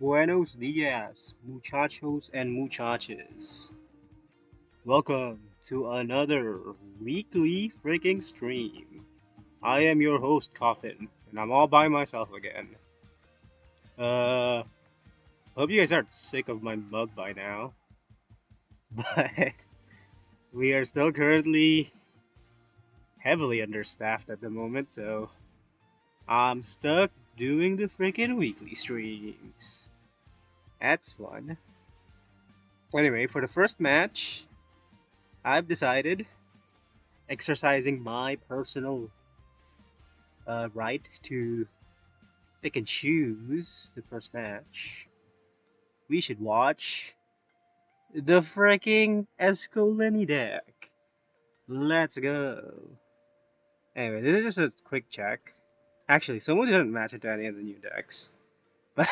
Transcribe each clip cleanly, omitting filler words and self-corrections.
Buenos dias, muchachos and muchachas. Welcome to another weekly freaking stream. I am your host, Coffin, and I'm all by myself again. Hope you guys aren't sick of my mug by now. But we are still currently heavily understaffed at the moment, so I'm stuck doing the freaking weekly streams. That's fun. Anyway, for the first match, I've decided, exercising my personal right to pick and choose the first match, we should watch the freaking Escolini deck. Let's go. Anyway, this is just a quick check. Actually, someone didn't match it to any of the new decks. But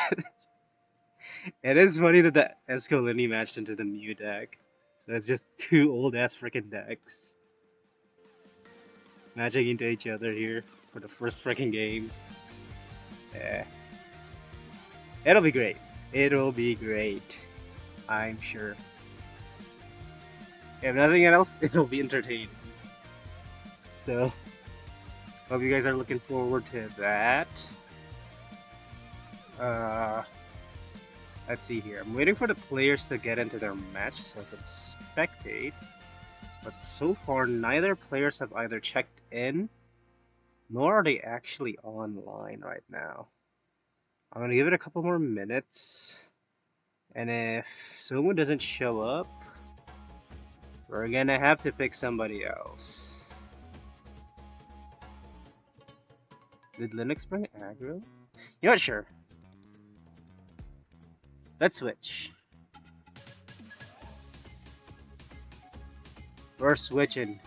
it is funny that the Escolini matched into the new deck. So it's just two old ass freaking decks matching into each other here for the first freaking game. Yeah. It'll be great. It'll be great. I'm sure. If nothing else, it'll be entertaining. So, hope you guys are looking forward to that. Let's see here. I'm waiting for the players to get into their match so I can spectate. But so far, neither players have either checked in, nor are they actually online right now. I'm gonna give it a couple more minutes, and if someone doesn't show up, we're gonna have to pick somebody else. Did Linux bring aggro? You know what, sure. Let's switch. We're switching.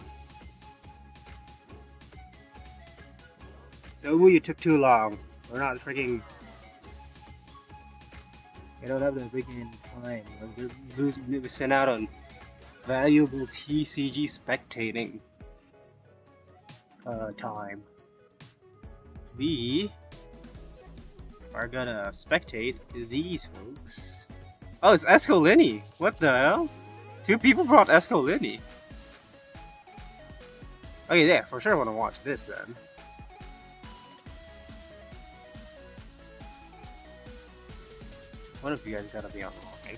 So you took too long. We're not freaking... I don't have the freaking time. We're missing out on valuable TCG spectating time. We are gonna spectate these folks. Oh, it's Escolini! What the hell? Two people brought Escolini. Okay, yeah, for sure I want to watch this then. One of you guys gotta be online.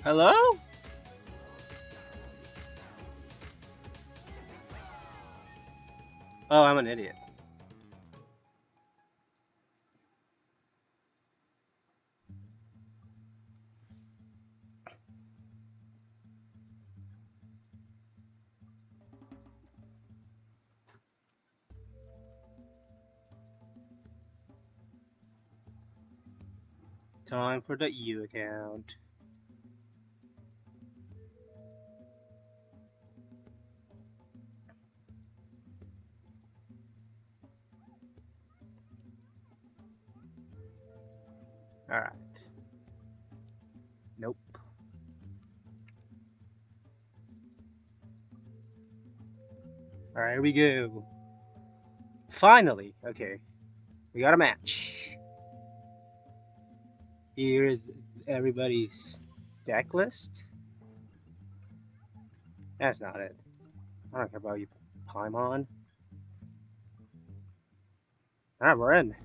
Hello? Oh, I'm an idiot. Time for the EU account. Alright. Nope. Alright, here we go. Finally! Okay. We got a match. Here is everybody's deck list. That's not it. I don't care about you, Paimon. Alright, we're in.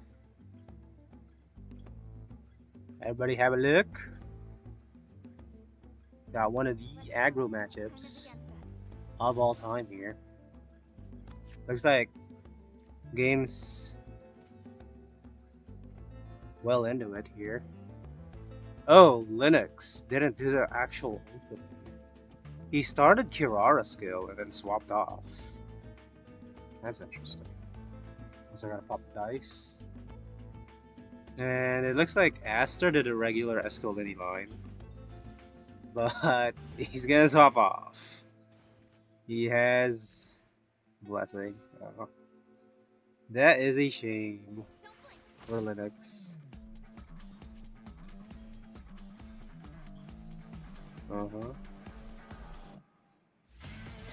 Everybody have a look. Got one of the aggro matchups of all time here. Looks like game's well into it here. Oh, Linux didn't do the actual opening. He started Kirara skill and then swapped off. That's interesting. So I gotta pop dice. And it looks like Aster did a regular Escolini line. But he's gonna swap off. He has Blessing. Oh. That is a shame for Linux.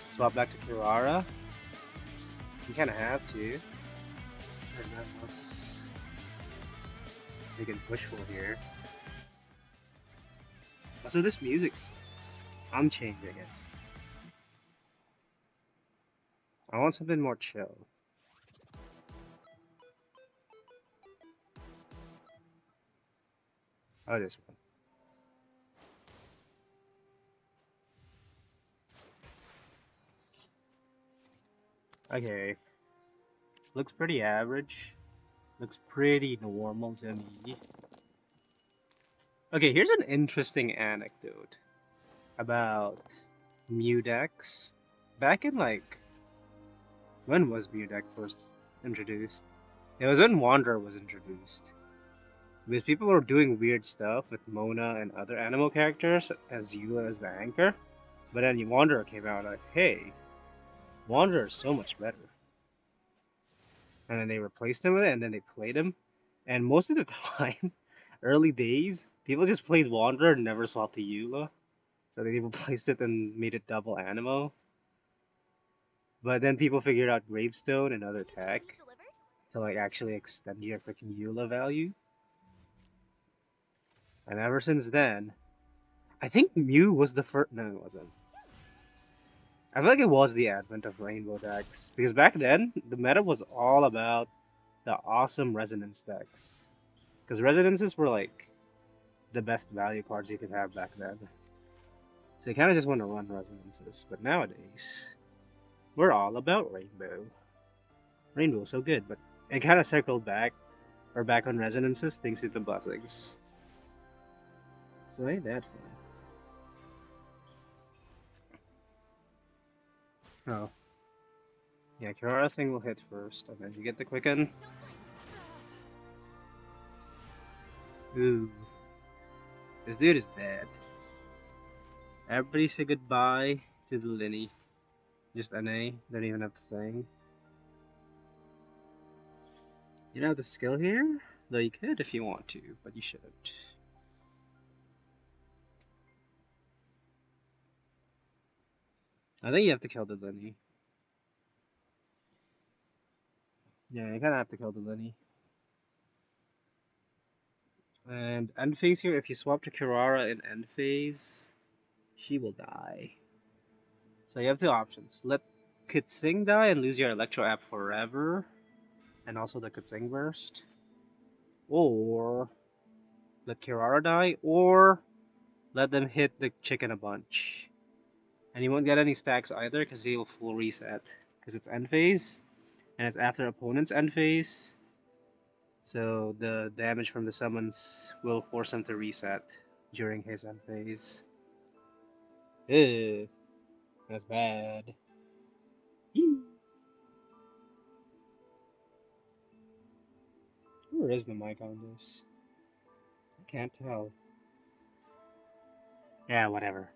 Swap back to Kirara. You kinda have to. we can push for here. Also, this music sucks. I'm changing it. I want something more chill. Oh, this one. Okay. Looks pretty average. Looks pretty normal to me. Okay, here's an interesting anecdote about Mew decks. Back in like, when was Mew deck first introduced? It was when Wanderer was introduced. Because people were doing weird stuff with Mona and other animal characters as Eula as the anchor. But then Wanderer came out like, hey, Wanderer is so much better. And then they replaced him with it, and then they played him. And most of the time, early days, people just played Wanderer and never swapped to Eula. So they replaced it and made it double Animo. But then people figured out Gravestone and other tech to like actually extend your freaking Eula value. And ever since then, I think Mew was the first. No, it wasn't. I feel like it was the advent of rainbow decks. Because back then, the meta was all about the awesome resonance decks. Because resonances were like the best value cards you could have back then. So you kind of just want to run resonances. But nowadays, we're all about rainbow. Rainbow's so good, but it kind of circled back, or back on resonances thanks to the blessings. So ain't that fun. Oh. Yeah, Kirara thing will hit first, and then you get the quicken. Ooh. This dude is dead. Everybody say goodbye to the Linny. Just NA, don't even have the thing. You don't have the skill here? Though you could if you want to, but you shouldn't. I think you have to kill the Linny. Yeah, you kinda have to kill the Linny. And end phase here, if you swap to Kirara in end phase, she will die. So you have two options. Let Kitsing die and lose your Electro App forever, and also the Kitsing burst. Or let Kirara die, or let them hit the chicken a bunch. And you won't get any stacks either because he'll full reset. Because it's end phase, and it's after opponent's end phase. So the damage from the summons will force him to reset during his end phase. Ew, that's bad. Where is the mic on this? I can't tell. Yeah, whatever.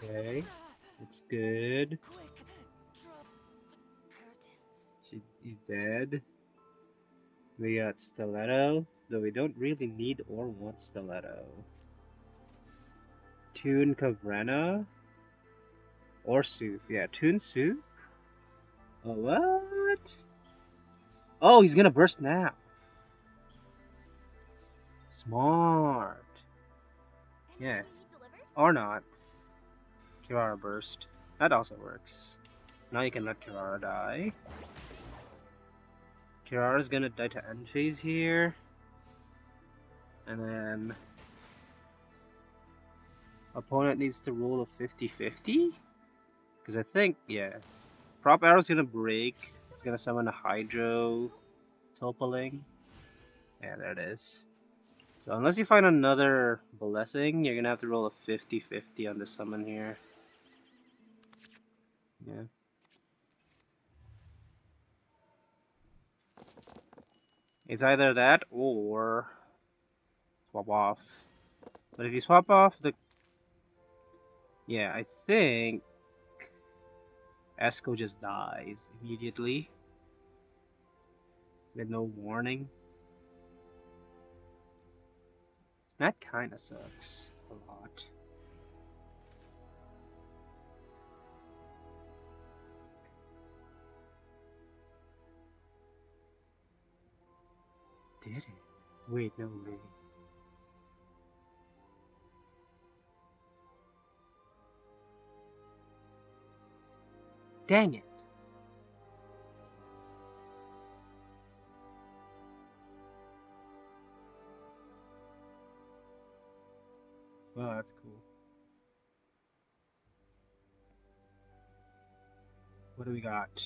Okay, looks good. He's dead. We got Stiletto, though we don't really need or want Stiletto. Toon Cavrena. Or Soup. Yeah, Toon Soup? Oh, what? Oh, he's gonna burst now. Smart. Yeah. Or not. Kirara burst. That also works. Now you can let Kirara die. Kirara's gonna die to end phase here. And then opponent needs to roll a 50-50? Because I think, yeah. Prop Arrow's gonna break. It's gonna summon a Hydro Topaling. Yeah, there it is. So unless you find another blessing, you're gonna have to roll a 50-50 on the summon here. Yeah. It's either that or swap off. But if you swap off the... Yeah, I think Esco just dies immediately. With no warning. That kinda sucks a lot. did it. Wait, no way. Dang it. Wow, that's cool. What do we got?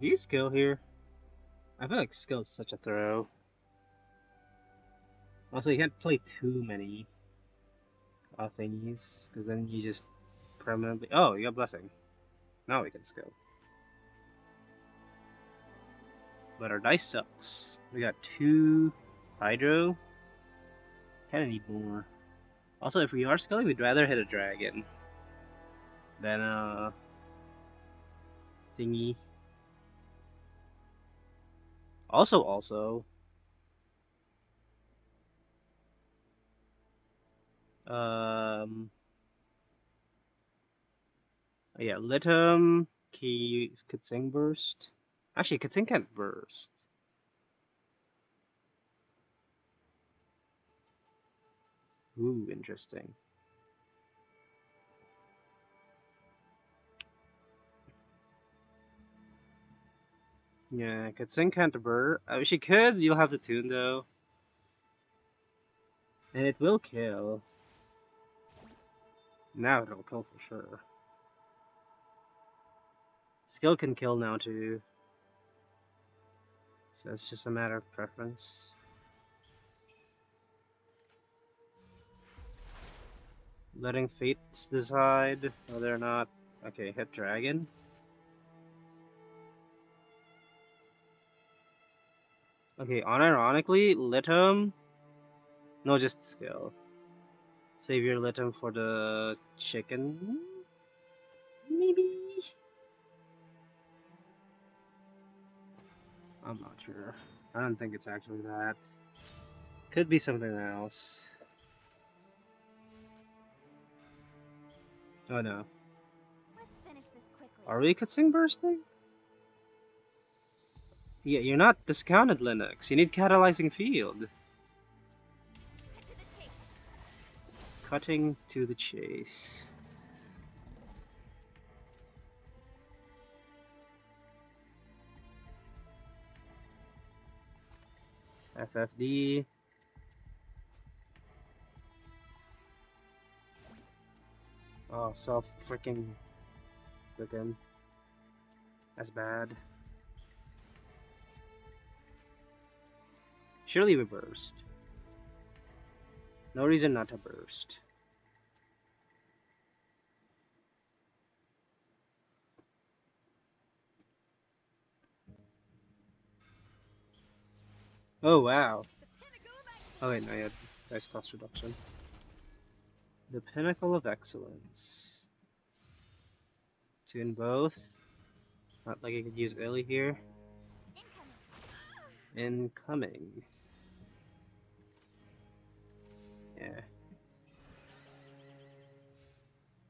Do you skill here? I feel like skill is such a throw. Also, you can't play too many thingies, because then you just permanently... Oh, you got Blessing. Now we can skill. But our dice sucks. We got 2 Hydro. Kinda need more. Also, if we are skilling, we'd rather hit a dragon than a thingy. Also, yeah, Litum, Key, Kitsing burst. Actually, Kitsing can't burst. Ooh, interesting. Yeah, Kitsing can't burst. She could, you'll have to tune though. And it will kill. Now it'll kill for sure. Skill can kill now too. So it's just a matter of preference. Letting fates decide whether or not... Okay, hit dragon. Okay, unironically, Litum... No, just skill. Save your Litum for the chicken? Maybe? I'm not sure. I don't think it's actually that. Could be something else. Oh no. Let's finish this quickly. Are we Kutsing bursting? Yeah, you're not discounted, Linux. You need catalyzing field. Cutting to the chase. FFD. Oh, so freaking. That's bad. Surely we burst. No reason not to burst. Oh wow. Oh wait, no, you had dice cost reduction. The Pinnacle of Excellence. Tune both. Not like I could use early here. Incoming. Yeah.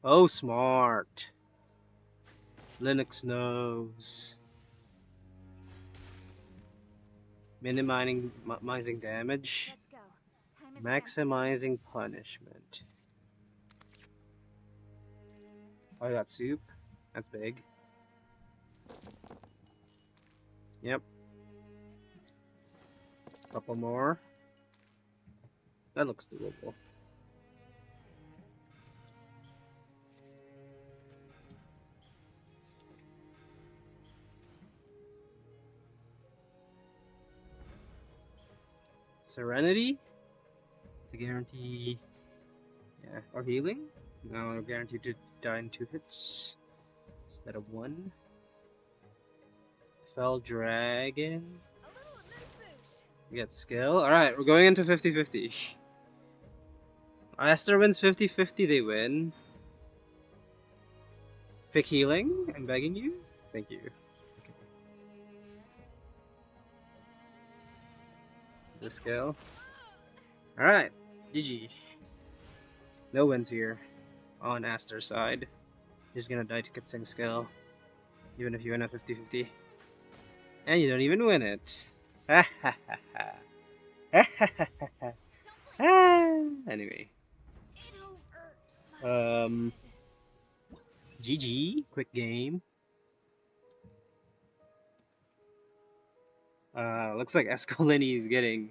Oh, smart. Linux knows. Minimizing damage. Maximizing punishment. Oh, I got soup. That's big. Yep. Couple more. That looks doable. Serenity to guarantee, yeah, or healing. Now we're guaranteed to die in 2 hits instead of 1. Fell Dragon. We get skill. Alright, we're going into 50-50. Esther wins 50-50, they win. Pick healing, I'm begging you. Thank you. Okay. The skill. Alright, GG. No wins here on Aster's side. He's gonna die to Kitsing skill, even if you win a 50-50. And you don't even win it. Ha ha ha ha. Ha ha ha ha. Ah, anyway. GG, quick game. Looks like Escolini is getting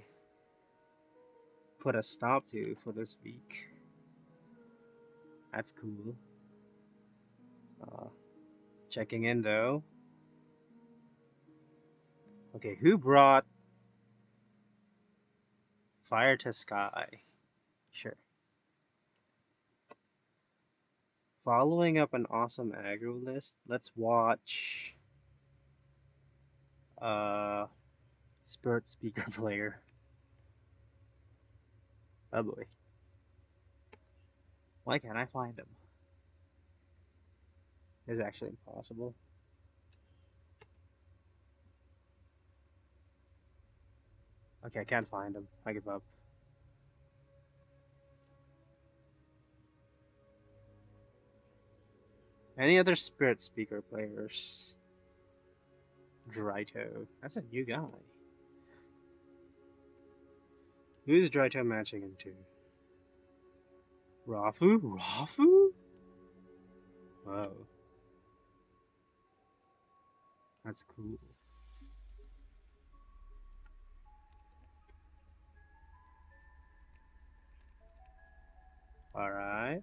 put a stop to for this week. That's cool. Checking in though. Okay, who brought Fire to Sky? Sure. Following up an awesome aggro list, let's watch Spirit Speaker player. Oh boy. Why can't I find him? It's actually impossible. Okay, I can't find him. I give up. Any other Spirit Speaker players? Dryto. That's a new guy. Who's Dryto matching into? Rafu? Rafu? Whoa. That's cool. Alright.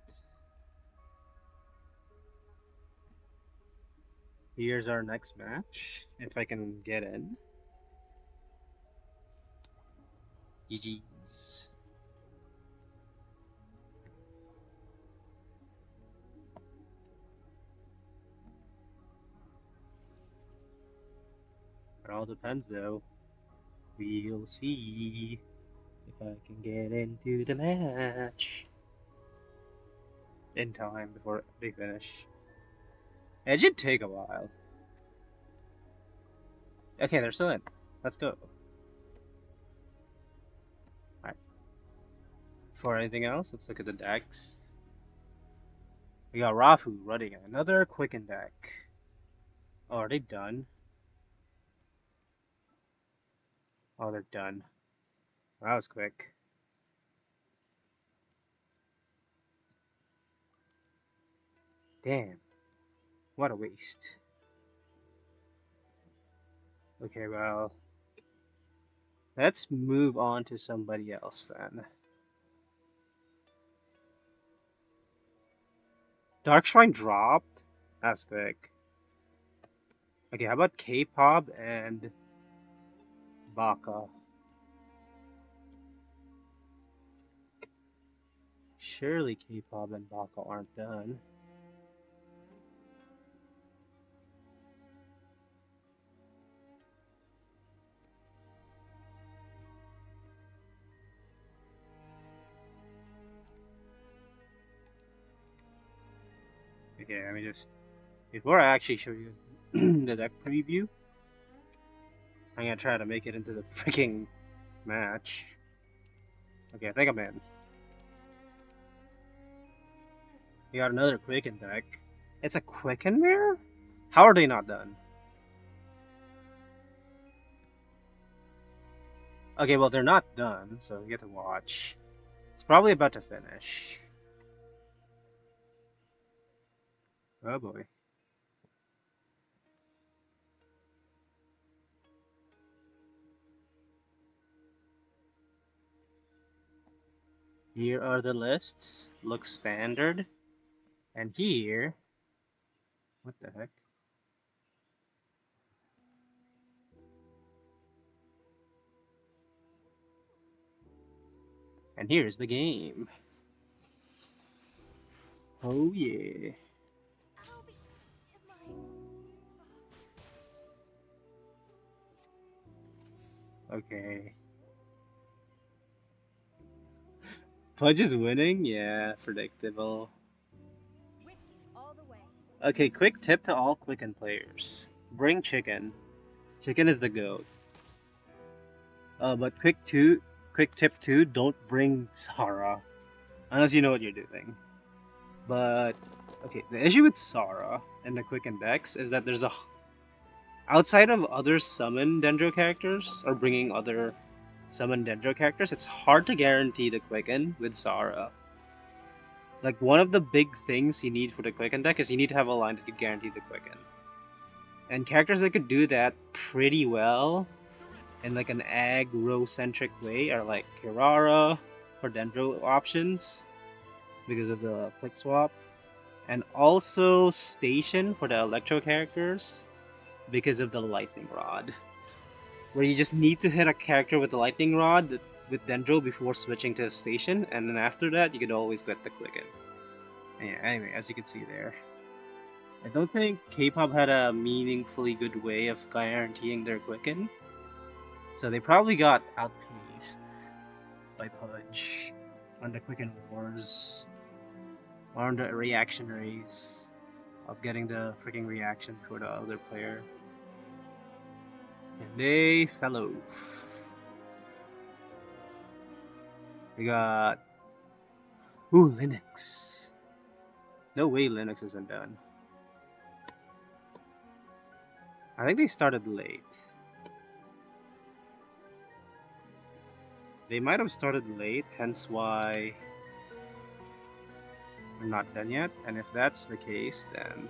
Here's our next match. If I can get in. GG's. It all depends though. We'll see if I can get into the match in time before they finish. It should take a while. Okay, they're still in. Let's go. Alright. Before anything else, let's look at the decks. We got Rafu running another Quicken deck. Oh, are they done? Oh, they're done. That was quick. Damn. What a waste. Okay, well, let's move on to somebody else then. Dark Shrine dropped? That's quick. Okay, how about K-pop and Baka? Surely K-pop and Baka aren't done. Okay, let me just... Before I actually show you the deck preview, I'm gonna try to make it into the freaking match. Okay, I think I'm in. We got another Quicken deck. It's a Quicken Mirror? How are they not done? Okay, well, they're not done, so we get to watch. It's probably about to finish. Oh boy. Here are the lists. Looks standard. And here... What the heck? And here's the game. Oh yeah. Okay. Pudge is winning? Yeah, predictable. Okay, quick tip to all Quicken players. Bring chicken. Chicken is the goat. But quick tip 2, don't bring Sara. Unless you know what you're doing. But, okay, the issue with Sara and the Quicken decks is that there's a Outside of other summon Dendro characters or bringing other summon Dendro characters, it's hard to guarantee the Quicken with Zara. Like, one of the big things you need for the Quicken deck is you need to have a line that could guarantee the Quicken. And characters that could do that pretty well in like an aggro-centric way are like Kirara for Dendro options because of the Click Swap, and also Station for the Electro characters because of the Lightning Rod, where you just need to hit a character with the Lightning Rod with Dendro before switching to Station, and then after that you could always get the Quicken. Yeah, anyway, as you can see there, I don't think K-pop had a meaningfully good way of guaranteeing their Quicken, so they probably got outpaced by Pudge on the Quicken Wars, or on the reaction race of getting the freaking reaction for the other player. And they fell off. We got... Ooh, Linux. No way Linux isn't done. I think they started late. They might have started late, hence why we're not done yet. And if that's the case, then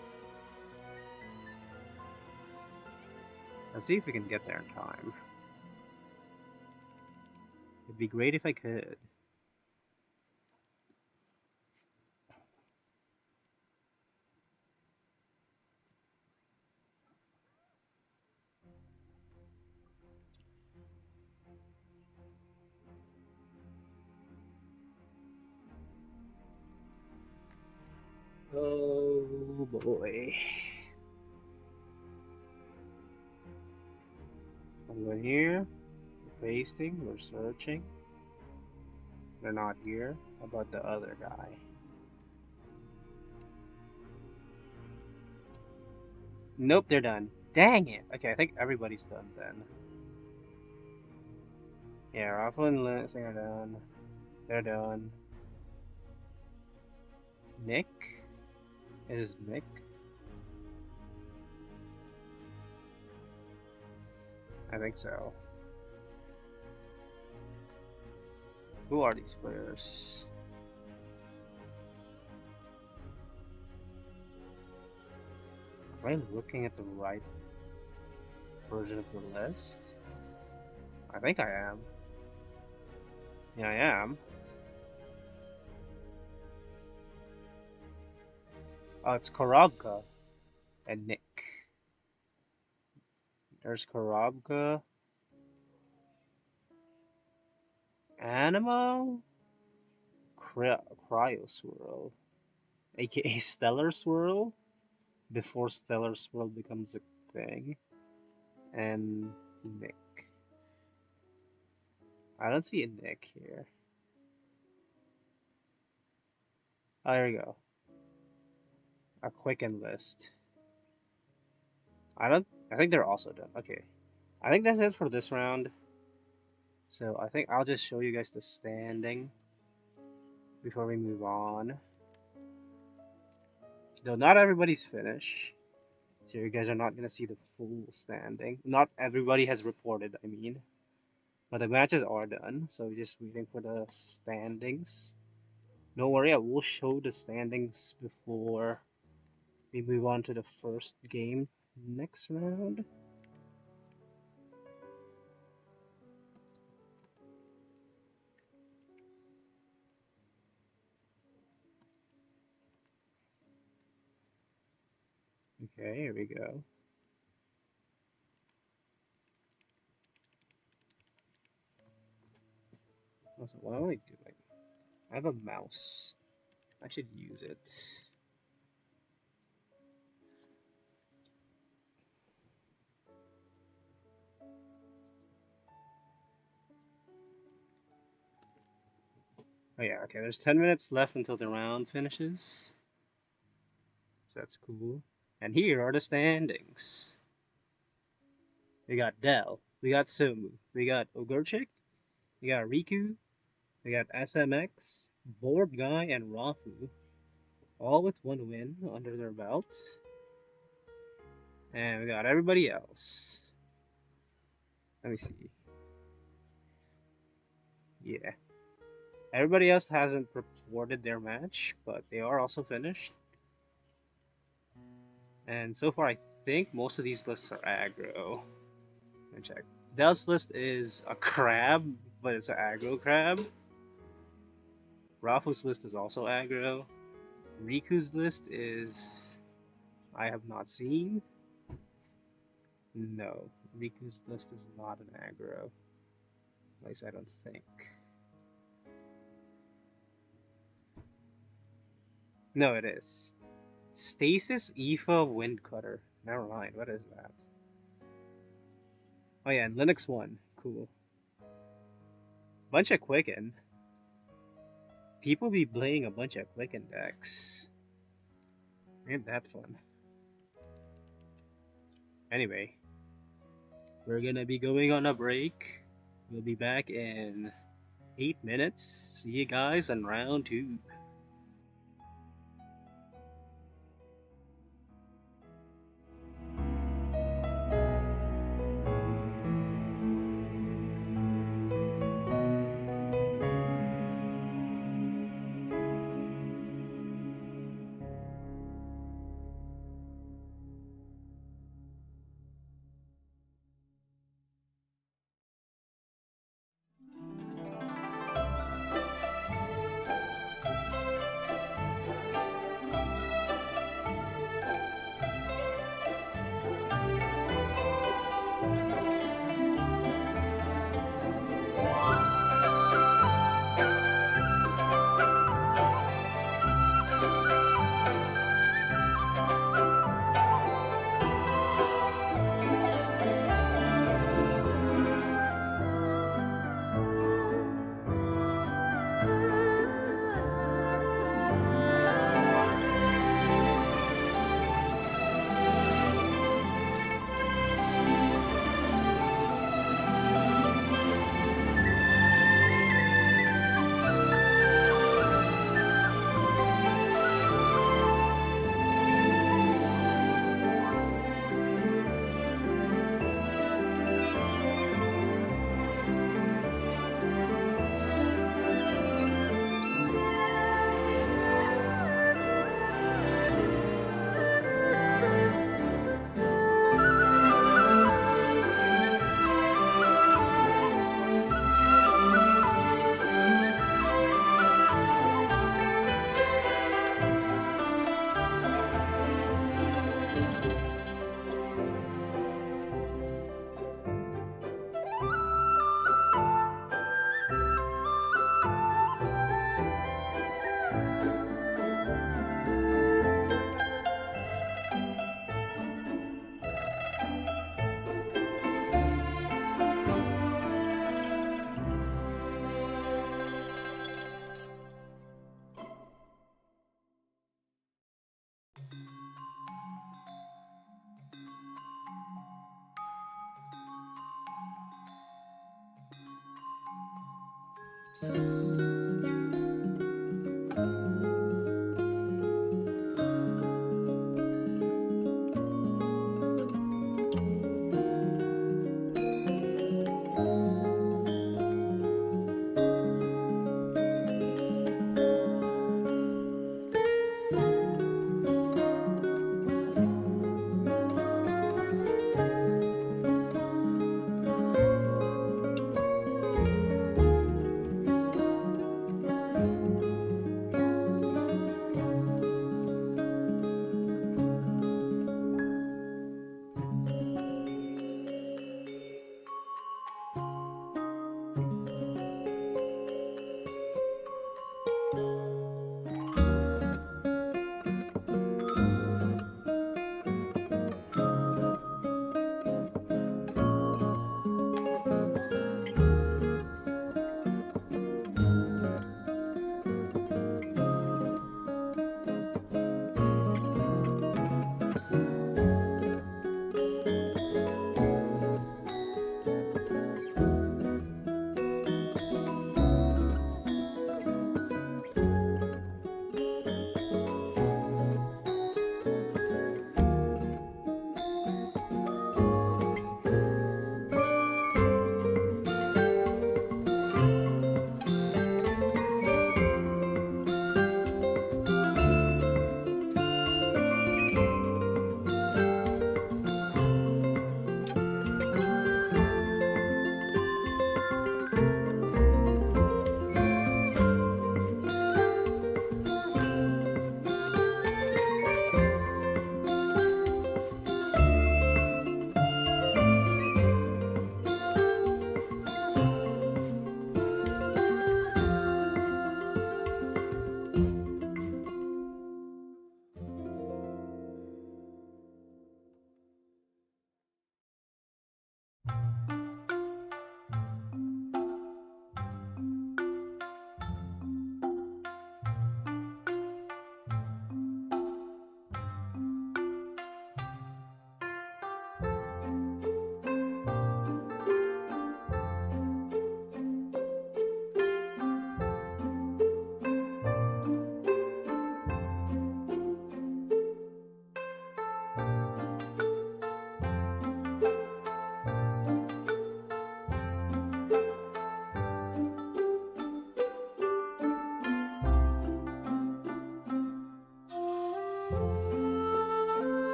let's see if we can get there in time. It'd be great if I could. Oh boy. I'm going here. We're pasting, we're searching. They're not here. How about the other guy? Nope, they're done. Dang it! Okay, I think everybody's done then. Yeah, Raffle and Lindsay are done. They're done. Nick? Is Nick? I think so. Who are these players? Am I looking at the right version of the list? I think I am. Yeah, I am. Oh, it's Korobka and Nick. There's Korobka. Animo? Cryo Swirl. AKA Stellar Swirl? Before Stellar Swirl becomes a thing. And Nick. I don't see a Nick here. Oh, there we go. A Quicken list. I think they're also done. Okay. I think that's it for this round. So I think I'll just show you guys the standing before we move on. Though not everybody's finished. So you guys are not gonna see the full standing. Not everybody has reported, I mean. But the matches are done, so we're just waiting for the standings. Don't worry, I will show the standings before we move on to the first game next round. Okay, here we go. Also, what am I doing? I have a mouse. I should use it. Oh yeah, okay, there's 10 minutes left until the round finishes. So that's cool. And here are the standings. We got Dell, we got Sumu, we got Ogurchik, we got Riku, we got SMX, Board Guy, and Rafu, all with one win under their belt. And we got everybody else. Let me see. Yeah. Everybody else hasn't reported their match, but they are also finished. And so far, I think most of these lists are aggro. Let me check. Dell's list is a crab, but it's an aggro crab. Rafu's list is also aggro. Riku's list is I have not seen. No, Riku's list is not an aggro. At least I don't think. No, it is. Stasis Aoife Windcutter. Never mind, what is that? Oh yeah, and Linux 1. Cool. Bunch of Quicken. People be playing a bunch of Quicken decks. Ain't that fun. Anyway, we're gonna be going on a break. We'll be back in 8 minutes. See you guys on round 2.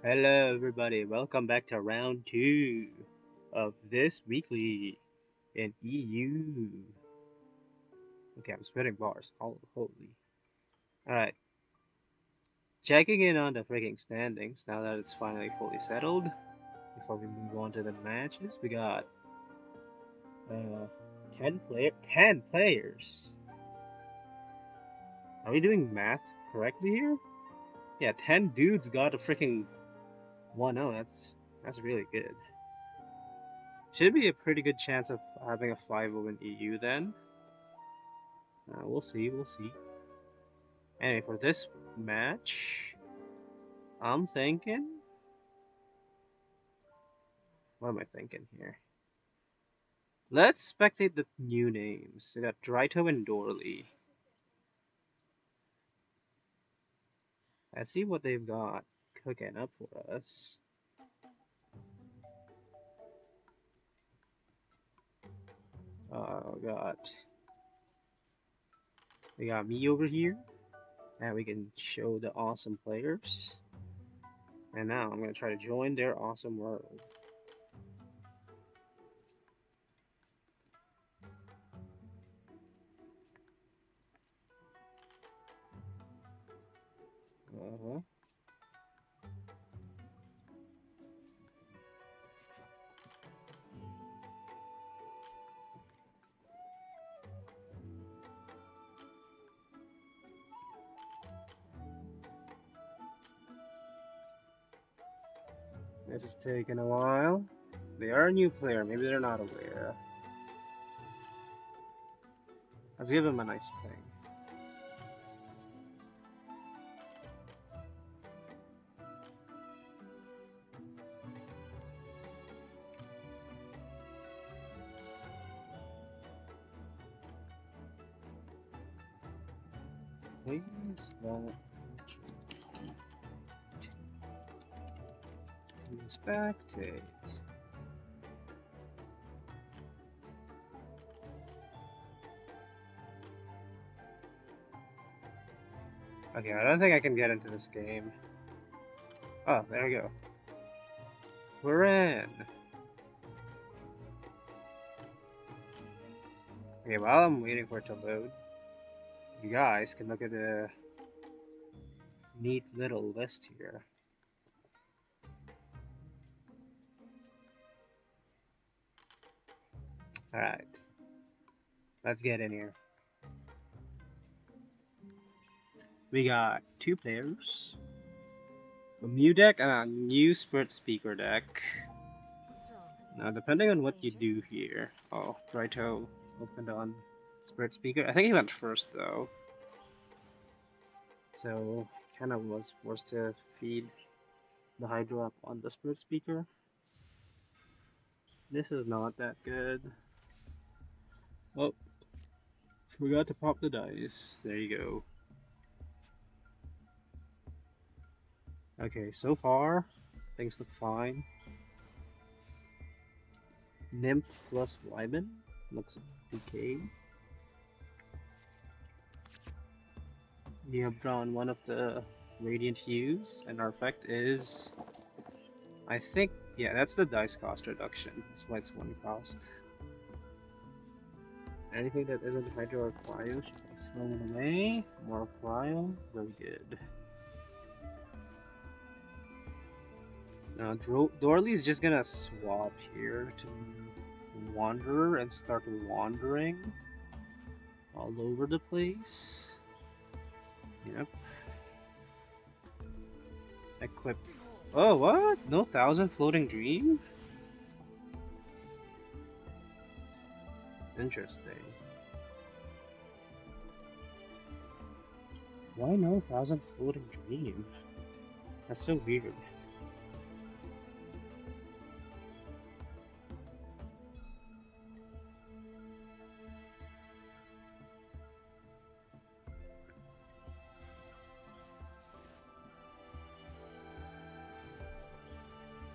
Hello, everybody. Welcome back to round 2 of this weekly in EU. Okay, I'm spitting bars. Oh, holy. Alright. Checking in on the freaking standings now that it's finally fully settled. Before we move on to the matches, we got 10 players. Are we doing math correctly here? Yeah, 10 dudes got a freaking 1-0. That's really good. Should be a pretty good chance of having a 5-0 in EU then. We'll see, we'll see. Anyway, for this match, I'm thinking... What am I thinking here? Let's spectate the new names. We got Drito and Dorley. Let's see what they've got cooking up for us. Oh god. We got me over here. And we can show the awesome players. And now I'm going to try to join their awesome world. Uh-huh. This is taking a while. They are a new player, maybe they're not aware. Let's give them a nice ping. Please don't spectate. Okay, I don't think I can get into this game. Oh, there we go. We're in. Okay, while I'm waiting for it to load, you guys can look at the neat little list here. Alright. Let's get in here. We got 2 players, a new deck, and a new Spirit Speaker deck. Now, depending on what you do here... Oh, Drito opened on Spirit Speaker. I think he went first, though. So, kind of was forced to feed the Hydro up on the Spirit Speaker. This is not that good. Oh, forgot to pop the dice. There you go. Okay, so far, things look fine. Nymph plus Lyman looks okay. We have drawn one of the Radiant Hues, and our effect is... I think, yeah, that's the dice cost reduction. That's why it's 1 cost. Anything that isn't Hydro or Cryo should be thrown away. More Cryo, very good. Dorley's just gonna swap here to Wanderer and start wandering all over the place. Yep. Equip. Oh, what? No Thousand Floating Dream? Interesting. Why no Thousand Floating Dream? That's so weird.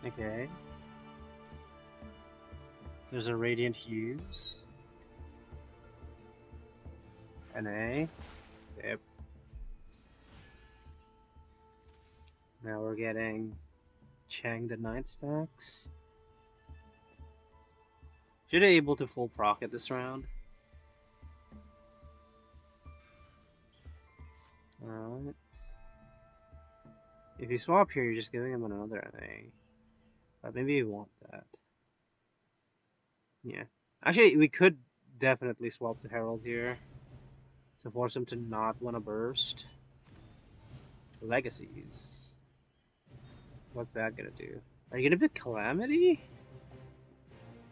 Okay. There's a Radiant Hues. An A. Yep. Now we're getting Chang the Night stacks. Should I be able to full proc it this round? Alright. If you swap here, you're just giving him another NA. But maybe you want that. Yeah. Actually, we could definitely swap to Herald here to force him to not want to burst. Legacies. What's that gonna do? Are you gonna pick Calamity?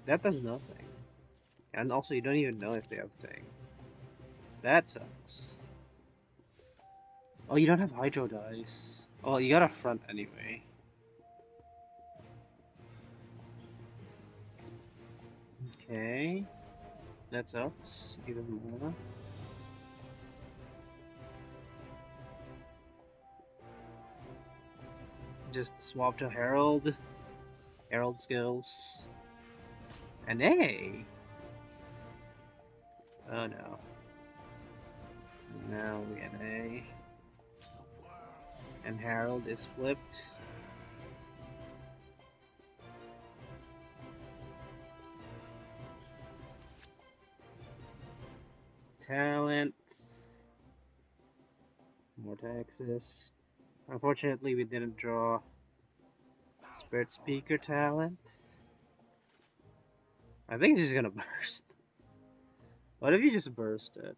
That does nothing. And also, you don't even know if they have Thing. That sucks. Oh, you don't have Hydro Dice. Oh, you got a front anyway. Okay. That sucks even more. Just swap to Herald. Herald skills. An A! Oh no. Now we get A. And Herald is flipped. Talent. More taxes. Unfortunately, we didn't draw Spirit Speaker talent. I think he's just gonna burst. What if you just burst it?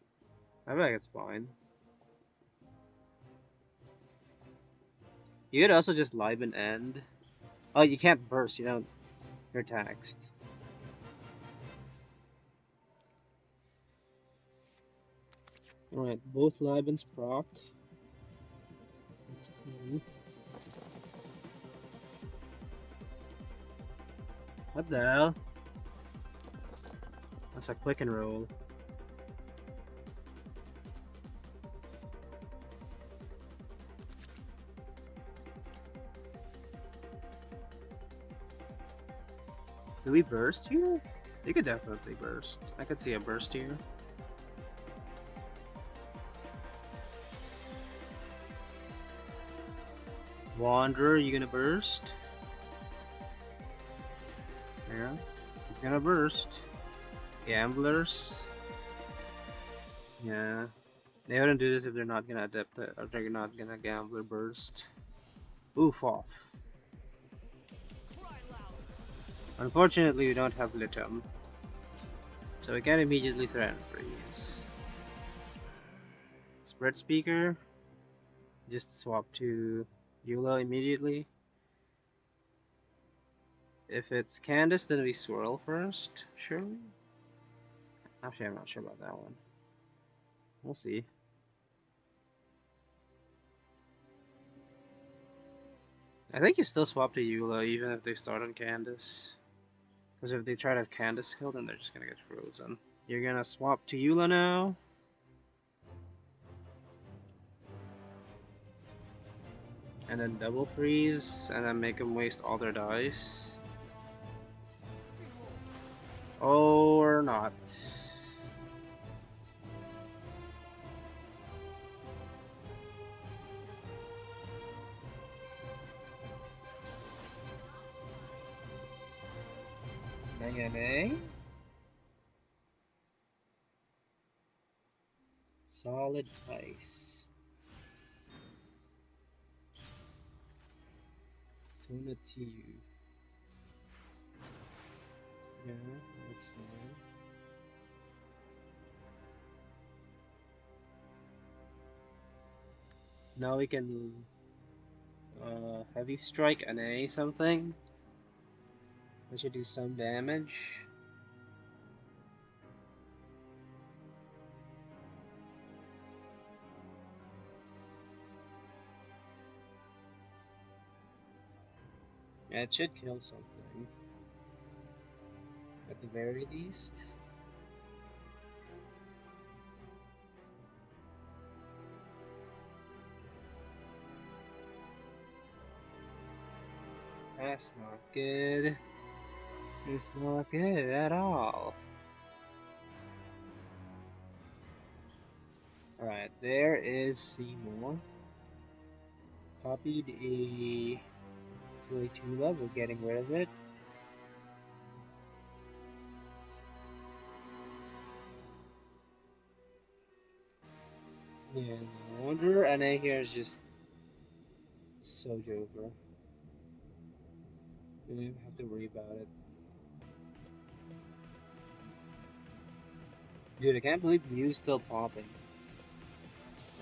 I feel like it's fine. You could also just Liben End. Oh, you can't burst, you know. You're taxed. Alright, both Libens proc. That's cool. What the hell? That's a quick and roll. Do we burst here? You could definitely burst. I could see a burst here. Wanderer, you gonna burst? Yeah, he's gonna burst. Gamblers. Yeah. They wouldn't do this if they're not gonna adapt it, or they're not gonna gambler burst. Oof off. Unfortunately, we don't have Litum, so we can't immediately threaten freeze. Spread Speaker. Just swap to Eula immediately. If it's Candace, then we swirl first, surely? Actually, I'm not sure about that one. We'll see. I think you still swap to Eula even if they start on Candace. Because if they try to Candace kill, then they're just gonna get frozen. You're gonna swap to Eula now. And then double freeze, and then make them waste all their dice. Or not. Nay. Solid ice. Tuna to you. Yeah, that's fine. Now we can heavy strike an A something. That should do some damage. Yeah, it should kill something. At the very least. That's not good. It's not good at all. Alright, there is Seymour. Copied a Tula, we're getting rid of it. Yeah, no wonder NA here is just so joker. Don't even have to worry about it. Dude, I can't believe Mew's still popping.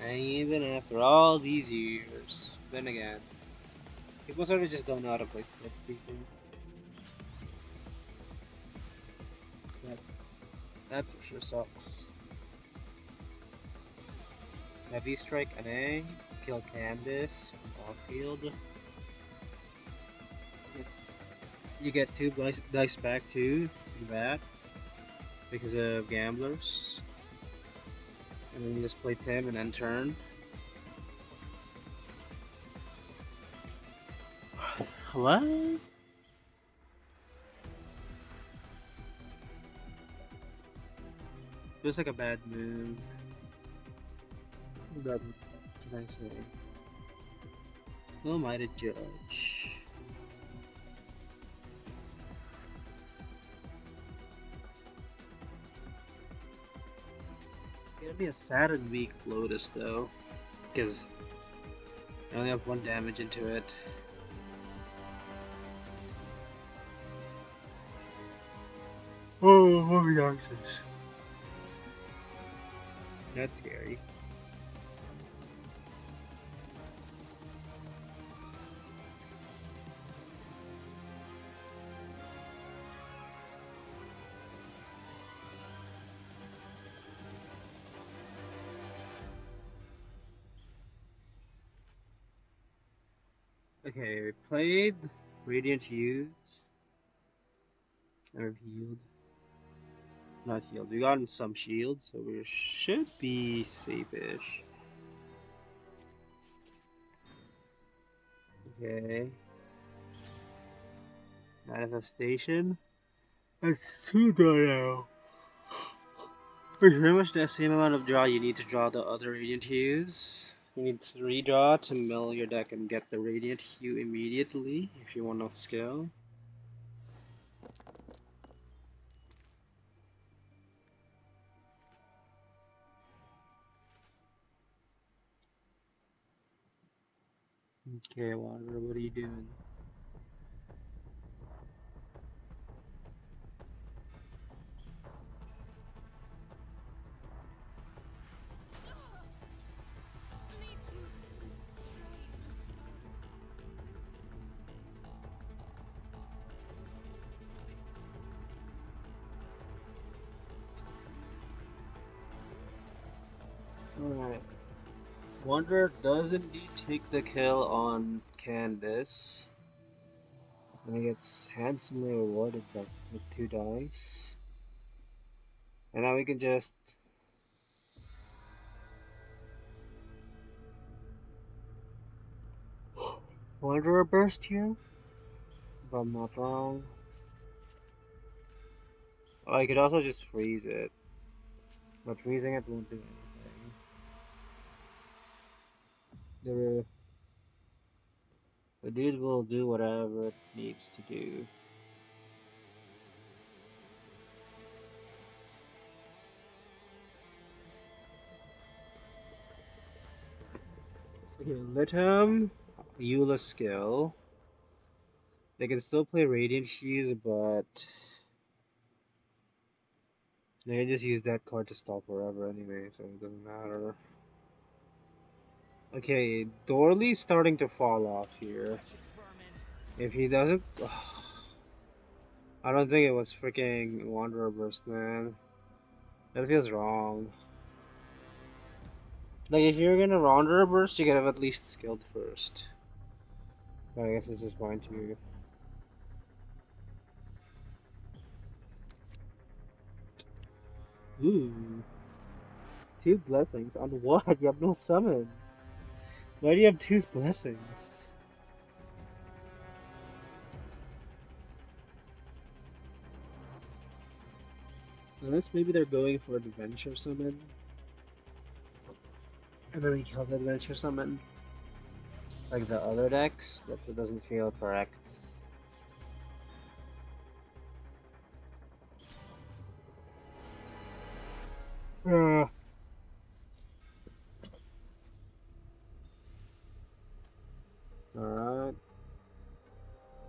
And even after all these years. Then again, people sort of just don't know how to play split speaking. That for sure sucks. Heavy strike an A, kill Candace from off field. You get 2 dice back too, that because of gamblers. And then you just play Tim and end turn. What? Feels like a bad move. What can I say? Who am I to judge? It's gonna be a sad and weak Lotus though, because I only have 1 damage into it. Oh, what are access? That's scary. Okay, we played Radiant Hues. Or healed. Not healed. We got some shields, so we should be safe-ish. Okay. Manifestation. That's 2 draw now. It's pretty much the same amount of draw you need to draw the other Radiant Hues. You need 3 draw to mill your deck and get the Radiant Hue immediately if you want to skill. Okay, Water, what are you doing? Alright. Wonder does indeed take the kill on Candace. And he gets handsomely rewarded with 2 dice. And now we can just... Wanderer Burst here? If I'm not wrong. Oh, I could also just freeze it. But freezing it won't do anything. The, the dude will do whatever it needs to do. Okay, let him Eula skill. They can still play Radiant Fuse, but they can just use that card to stall forever anyway, so it doesn't matter. Okay, Dorley's starting to fall off here. If he doesn't... I don't think it was freaking Wanderer Burst, man. That feels wrong. Like, if you're gonna Wanderer Burst, you gotta have at least skilled first. But I guess this is fine too. Ooh. 2 blessings on what? You have no summons. Why do you have 2 blessings? Unless maybe they're going for Adventure Summon. And then we kill the Adventure Summon. Like the other decks, but it doesn't feel correct. Alright.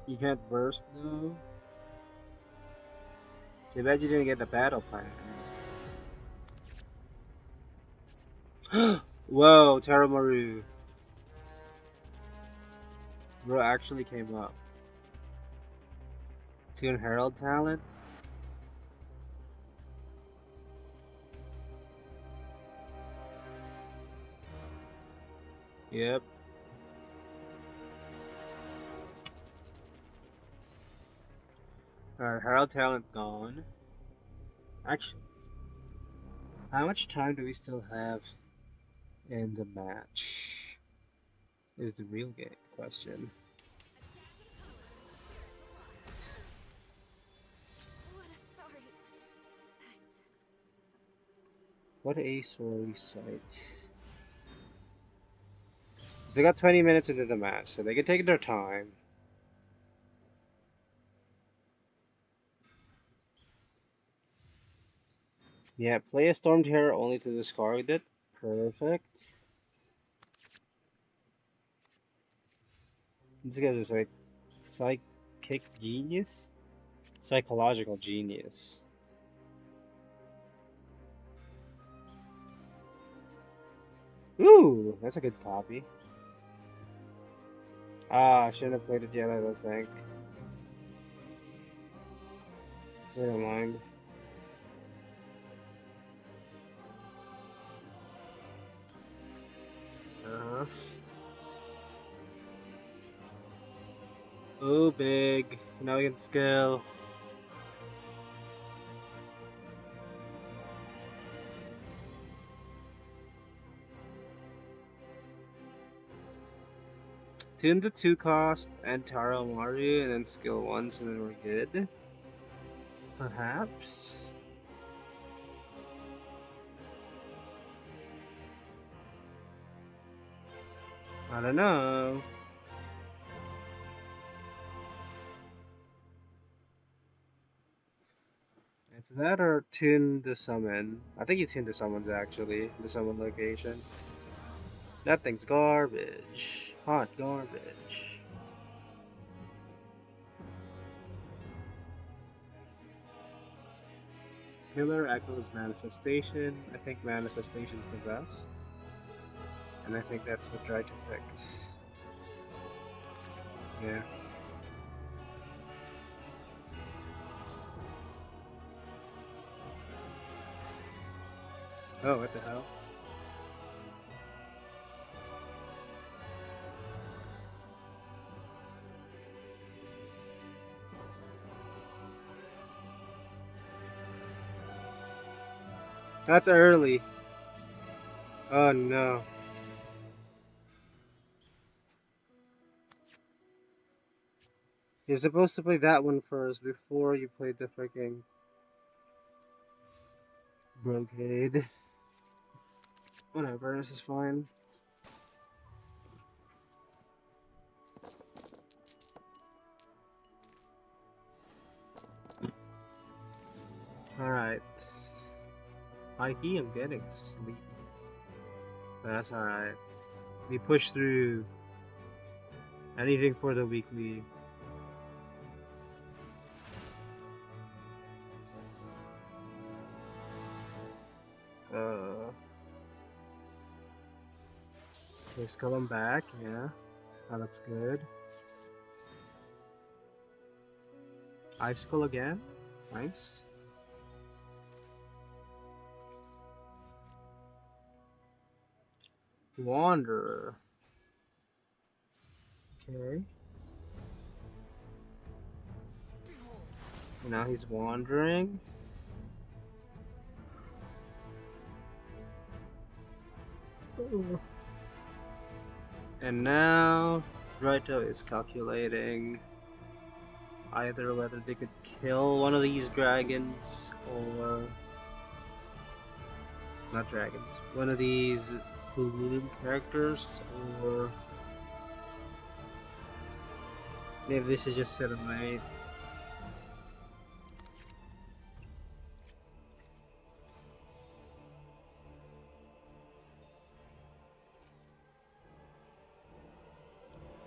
You can't burst though. Too bad you didn't get the battle plan. Whoa, Teramaru. Bro actually came up. Toon Herald talent? Yep. Alright, Herald talent gone. Actually, how much time do we still have in the match? Is the real game question. What a sorry sight. So they got 20 minutes into the match, so they can take their time. Yeah, play a Storm Terror only to discard it. Perfect. This guy's just like psychic genius? Psychological genius. Ooh, that's a good copy. Ah, I shouldn't have played it yet, I don't think. Never mind. Uh-huh. Oh, big. Now we can scale. Tune the 2 cost and Taro Mario and then skill once and then we're good. Perhaps? I don't know. It's that or tune the summon. I think you tune the summons actually. The summon location. That thing's garbage. Hot garbage. Killer Echo's Manifestation. I think Manifestation's the best. And I think that's what Dragon picked. Yeah. Oh, what the hell? That's early. Oh no. You're supposed to play that one first before you play the freaking Brocade. Whatever, this is fine. Alright. High key, I'm getting sleepy. But that's alright. We push through anything for the weekly. Okay, skull him back, yeah. That looks good. Icicle again. Nice. Wanderer. Okay. Now he's wandering. Ooh. And now Raito is calculating either whether they could kill one of these dragons or not dragons, one of these balloon characters, or if this is just set of mate.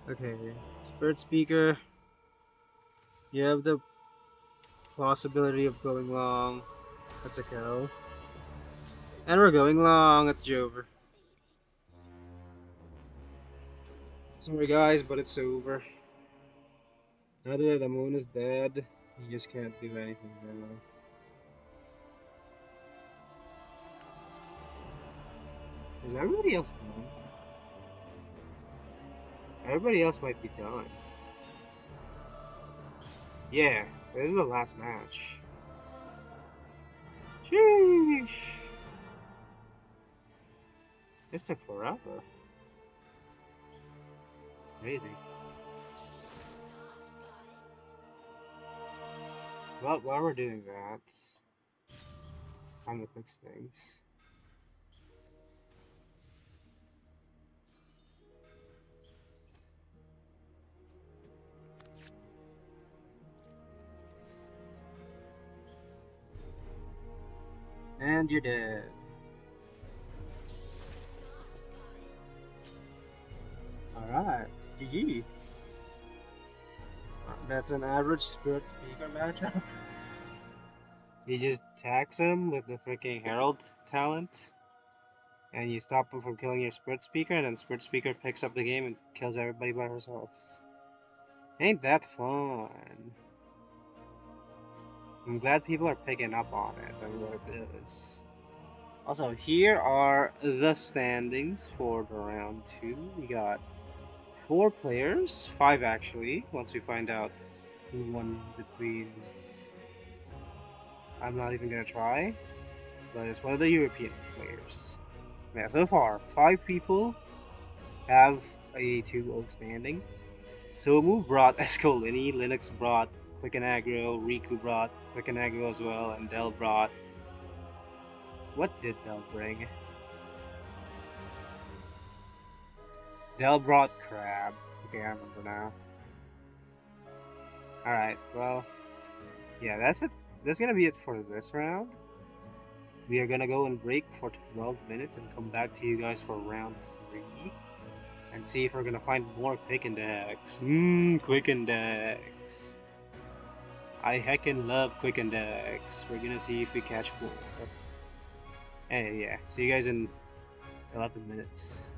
Okay, Spirit Speaker, you have the possibility of going long. That's a go. And we're going long, it's Jover. Sorry guys, but it's over. Now that the moon is dead, you just can't do anything now. Is everybody else done? Everybody else might be done. Yeah, this is the last match. Sheesh. This took forever. It's crazy. Well, while we're doing that, time to fix things. And you're dead. Alright, GG. That's an average Spirit Speaker matchup. You just tax him with the freaking Herald talent, and you stop him from killing your Spirit Speaker, and then Spirit Speaker picks up the game and kills everybody by herself. Ain't that fun? I'm glad people are picking up on it and what it is. Also, here are the standings for the round 2. We got 4 players, 5 actually, once we find out who won between... I'm not even gonna try, but it's one of the European players. Yeah, so far, 5 people have a 2-0 standing. Somu brought Escolini, Linux brought Quicken Aggro, Riku brought Quicken Aggro as well, and Del brought... What did Del bring? Del brought Crab. Okay, I remember now. Alright, well... Yeah, that's it. That's gonna be it for this round. We are gonna go and break for 12 minutes and come back to you guys for round 3. And see if we're gonna find more Quicken decks. Quicken decks. I heckin' love Quicken decks. We're gonna see if we catch more. Hey, yeah. See you guys in 11 minutes.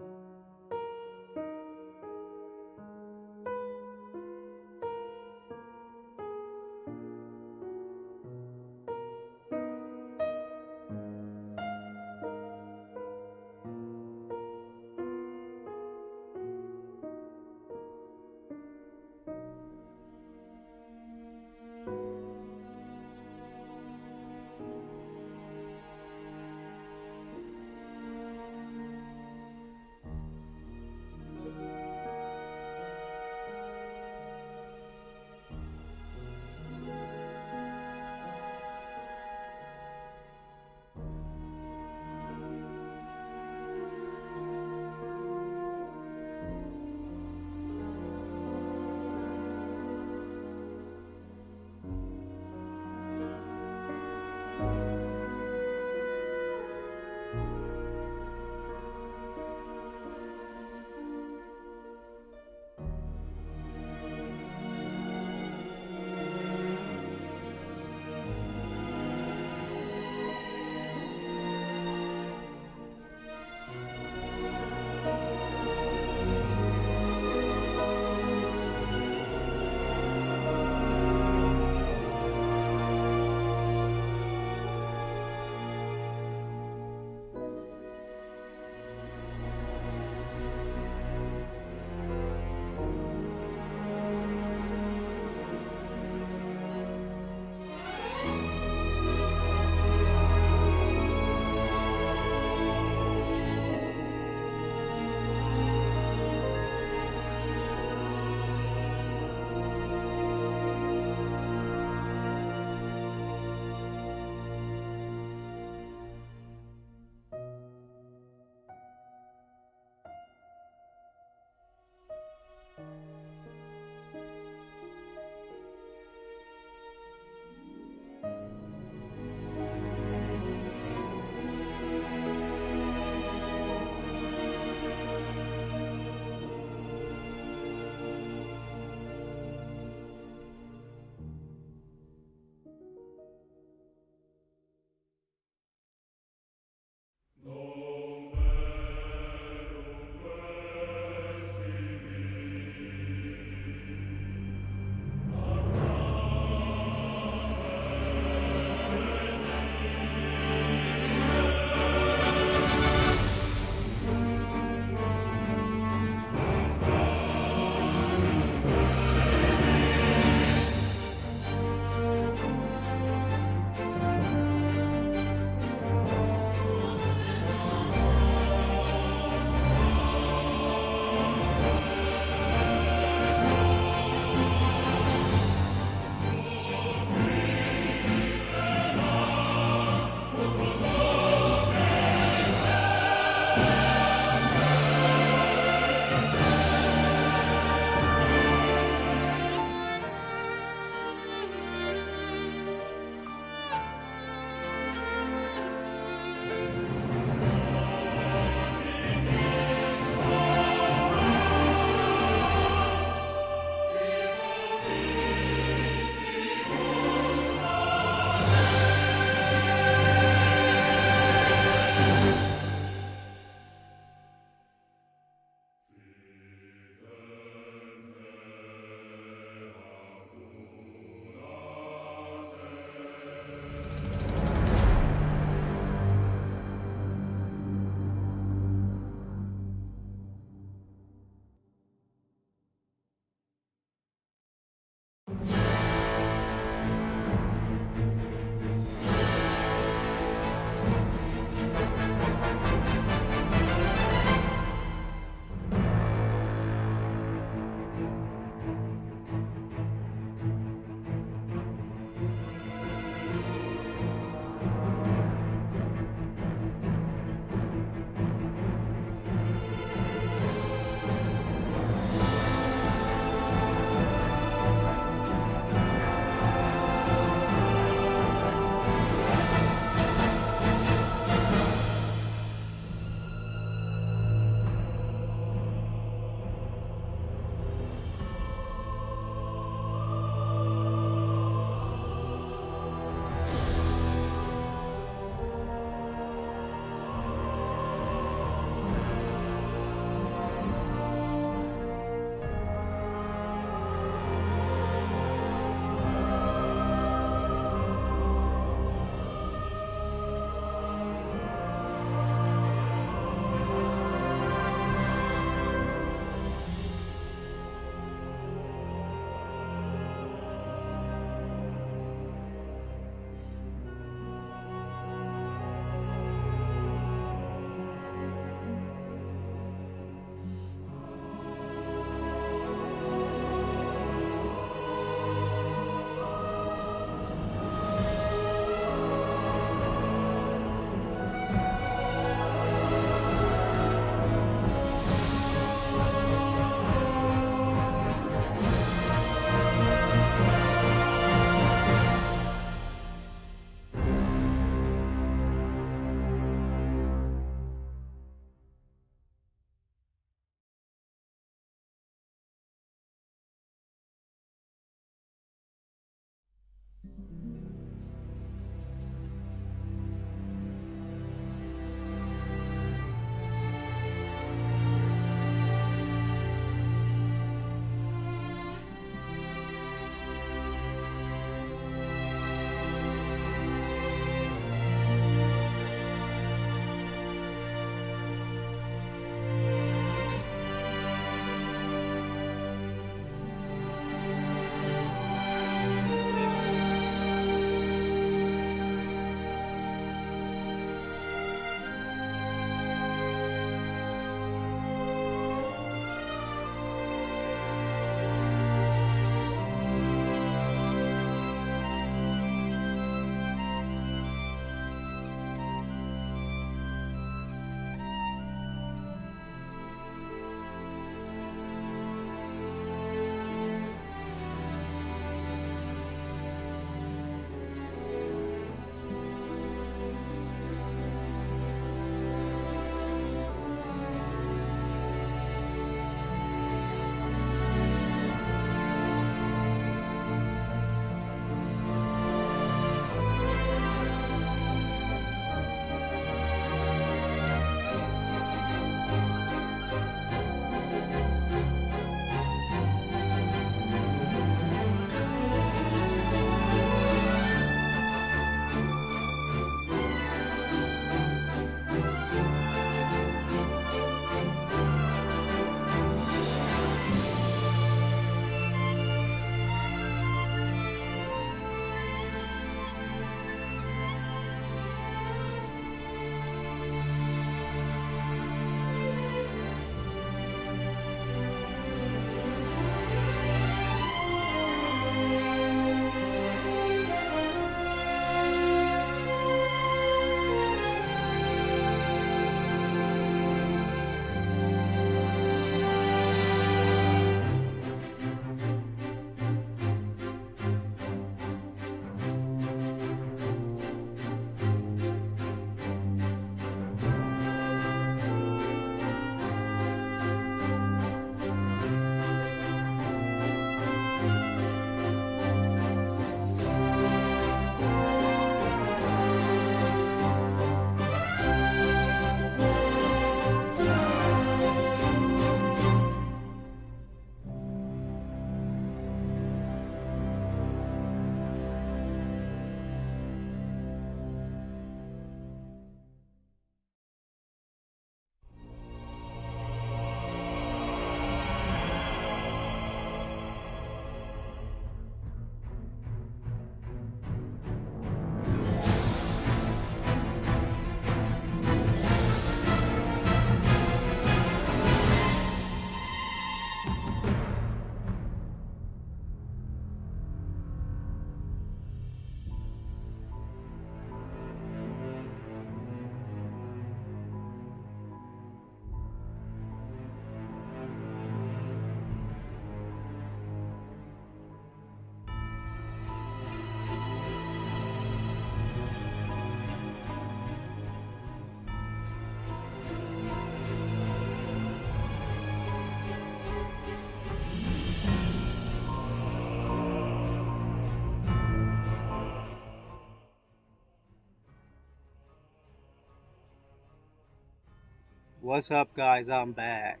What's up, guys? I'm back,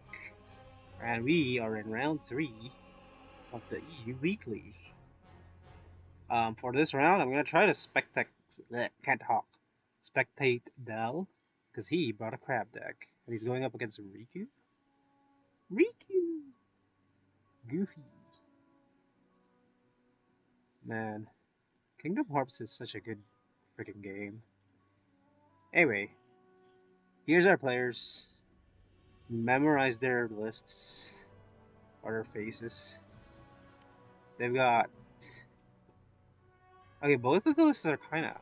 and we are in round 3 of the EU Weekly. For this round, I'm gonna try to can't talk. Spectate Dell, because he brought a crab deck, and he's going up against Riku. Riku, Goofy. Man, Kingdom Hearts is such a good freaking game. Anyway, here's our players. Memorize their lists or their faces. They've got. Okay, both of the lists are kind of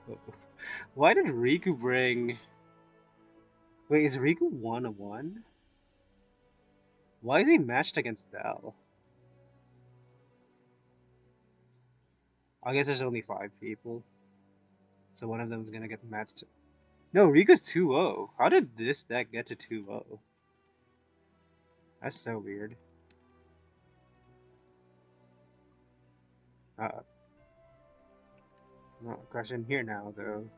cool. Why did Riku bring. Wait, is Riku 1-1? Why is he matched against Dell? I guess there's only 5 people. So one of them is gonna get matched. No, Riku's 2-0. How did this deck get to 2-0? That's so weird. Uh, Well, question here now, though,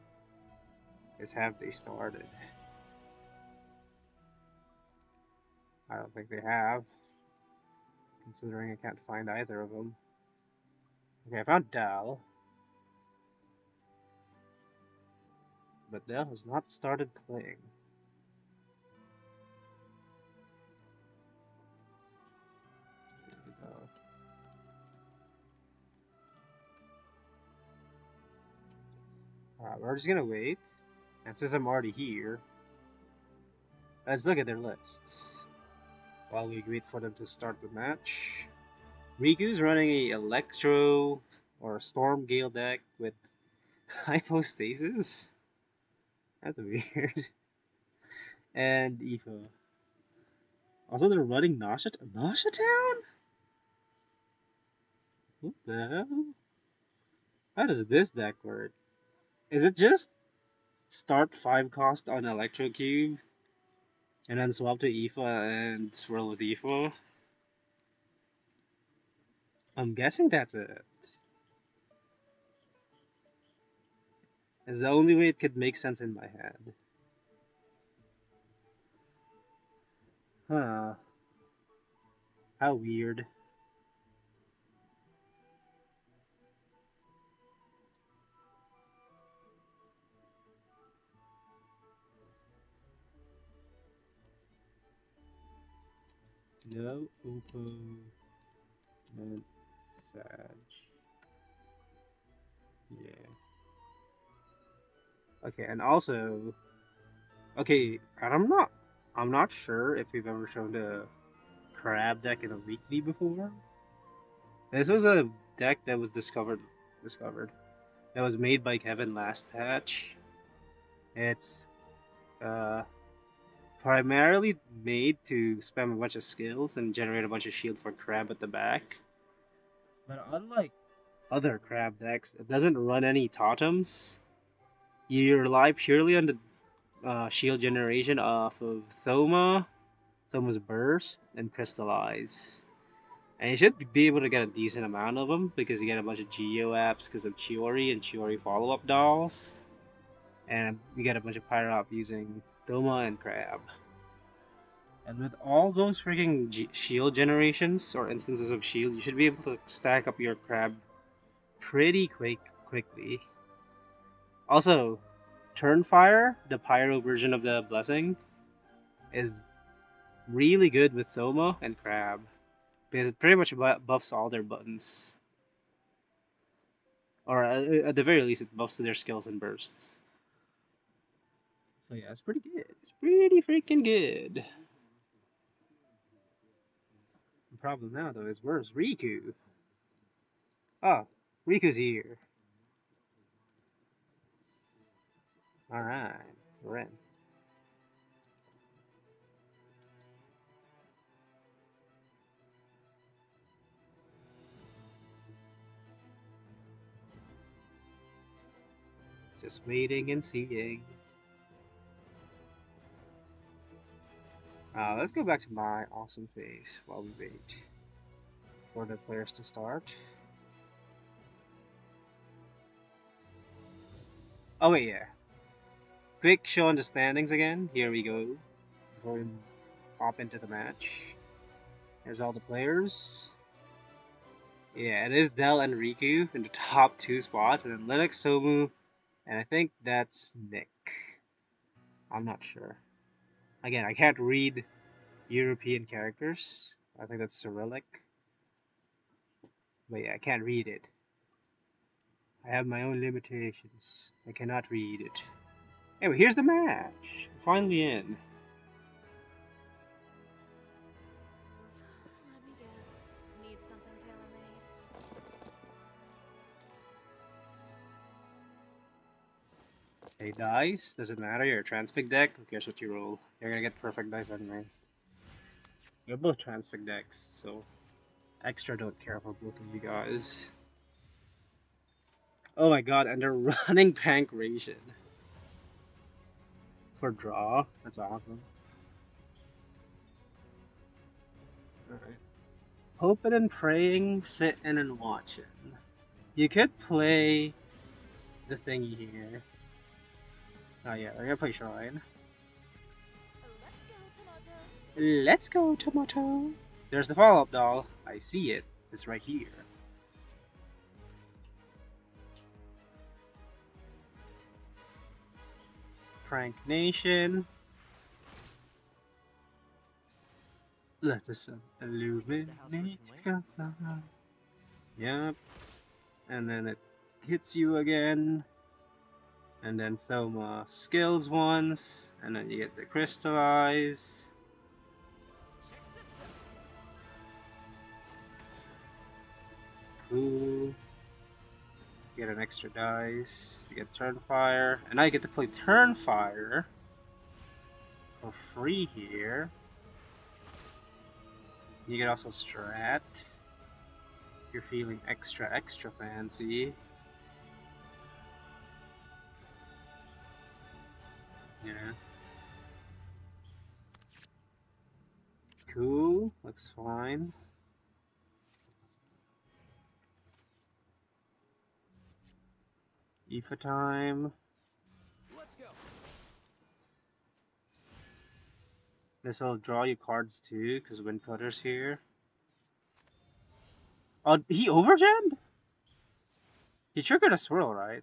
is have they started? I don't think they have, considering I can't find either of them. Okay, I found Dal, but Dal has not started playing. There we go. Alright, we're just gonna wait. And since I'm already here, let's look at their lists while we wait for them to start the match. Riku's running a Electro or Storm Gale deck with Hypostasis. That's weird. And Aoife. Also, they're running Nausea Town? What the hell? How does this deck work? Is it just start 5 cost on Electro Cube and then swap to Aoife and swirl with Aoife? I'm guessing that's it. It's the only way it could make sense in my head. Huh. How weird. No Oppo and Sag. Yeah. Okay, and also, okay, and I'm not sure if we've ever shown the crab deck in a weekly before. This was a deck that was discovered that was made by Kevin last patch. It's uh primarily made to spam a bunch of skills and generate a bunch of shield for crab at the back. But unlike other crab decks, it doesn't run any totems. You rely purely on the shield generation off of Thoma's Burst, and Crystallize. And you should be able to get a decent amount of them because you get a bunch of Geo apps because of Chiori and Chiori follow-up dolls. And you get a bunch of Pyro Up using Thoma and Crab. And with all those freaking shield generations or instances of shield, you should be able to stack up your Crab pretty quickly. Also, Turnfire, the Pyro version of the Blessing, is really good with Thoma and Crab because it pretty much buffs all their buttons, or at the very least, it buffs their skills and bursts. So yeah, it's pretty good. It's pretty freaking good. The problem now though is where's Riku? Oh, Riku's here. All right, we're in. Just waiting and seeing. Let's go back to my awesome face while we wait for the players to start. Oh wait, yeah. Quick show on the standings again. Here we go. Before we hop into the match. Here's all the players. Yeah, it is Dell and Riku in the top 2 spots, and then Linux, Somu, and I think that's Nick. I'm not sure. Again, I can't read European characters. I think that's Cyrillic. But yeah, I can't read it. I have my own limitations. I cannot read it. Anyway, here's the match. Finally in. Let me guess. Need something tailor-made. Hey, dice. Doesn't matter. You're a transfig deck. Who cares what you roll? You're gonna get perfect dice anyway. You're both transfig decks, so extra don't care for both of you guys. Oh my god, and they're running Pancration for draw. That's awesome. Alright. Hoping and praying, sitting and watching. You could play the thingy here. Oh yeah, we're gonna play Shrine. Let's go, Tomato! There's the follow-up doll. I see it. It's right here. Prank Nation. Let the sun illuminate. Yep. And then it hits you again. And then Thoma skills once. And then you get the crystallize. Cool. Get an extra dice. You get turn fire. And now you get to play turn fire for free here. You get also strat. If you're feeling extra fancy. Yeah. Cool. Looks fine. IFA time. Let's go. This'll draw you cards too, because Windcutter's here. Oh, he overgenned? He triggered a swirl, right?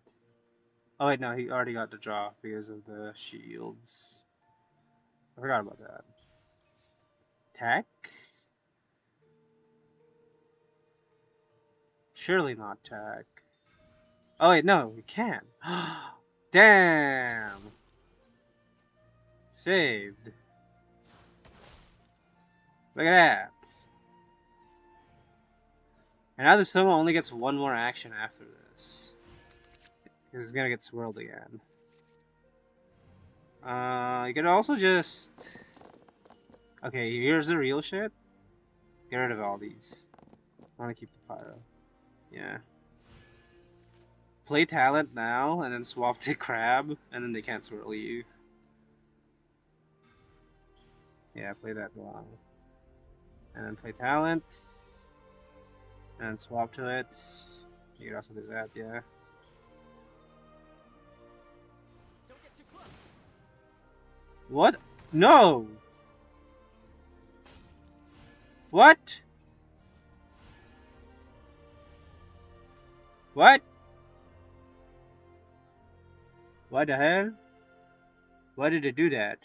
Oh wait, no, he already got the draw because of the shields. I forgot about that. Tech? Surely not tech. Oh wait, no, we can. Damn! Saved. Look at that. And now the Soma only gets one more action after this. Because it's gonna get swirled again. You could also just... Okay, here's the real shit. Get rid of all these. I want to keep the Pyro. Yeah. Play Talent now, and then swap to Crab, and then they can't swirl you. Yeah, play that long. And then play Talent. And then swap to it. You could also do that, yeah. Don't get too close. What? No! What? What? What the hell? Why did it do that?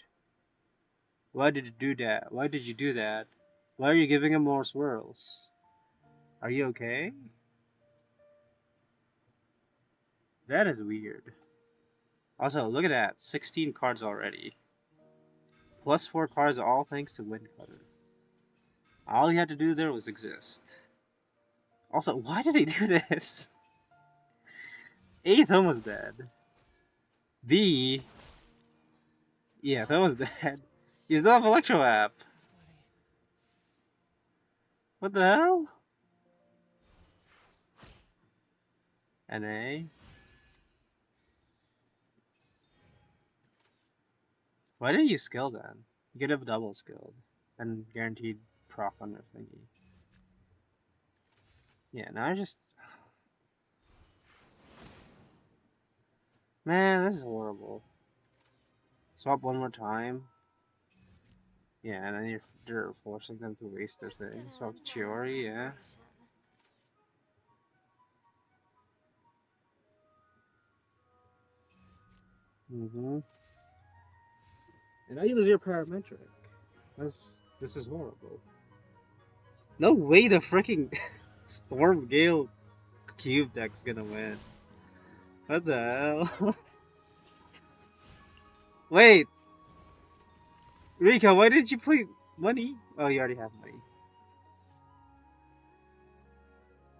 Why did it do that? Why did you do that? Why are you giving him more swirls? Are you okay? That is weird. Also, look at that. 16 cards already. Plus 4 cards, all thanks to Windcutter. All he had to do there was exist. Also, why did he do this? 8th almost dead. B. Yeah, that was dead. You still have Electro App. What the hell? NA. Why didn't you skill then? You could have double skilled and guaranteed proc on their thingy. Yeah, now I just... Man, this is horrible. Swap one more time. Yeah, and then you're forcing them to waste their thing. Swap to Chiori, yeah. Mm-hmm. And now you lose your parametric. This is horrible. No way the freaking Storm Gale Cube deck's gonna win. What the hell? Wait! Rika, why did you play money? Oh, you already have money.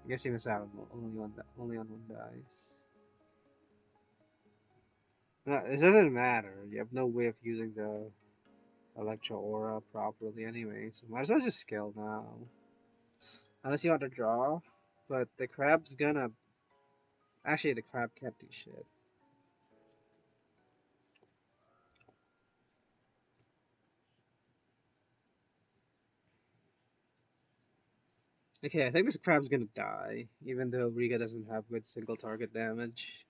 I guess you missed out on only on one dice. No, it doesn't matter. You have no way of using the Electro Aura properly anyway, so might as well just skill now. Unless you want to draw, but the crab's gonna... Actually, the crab can't do shit. Okay, I think this crab's gonna die, even though Riga doesn't have good single target damage.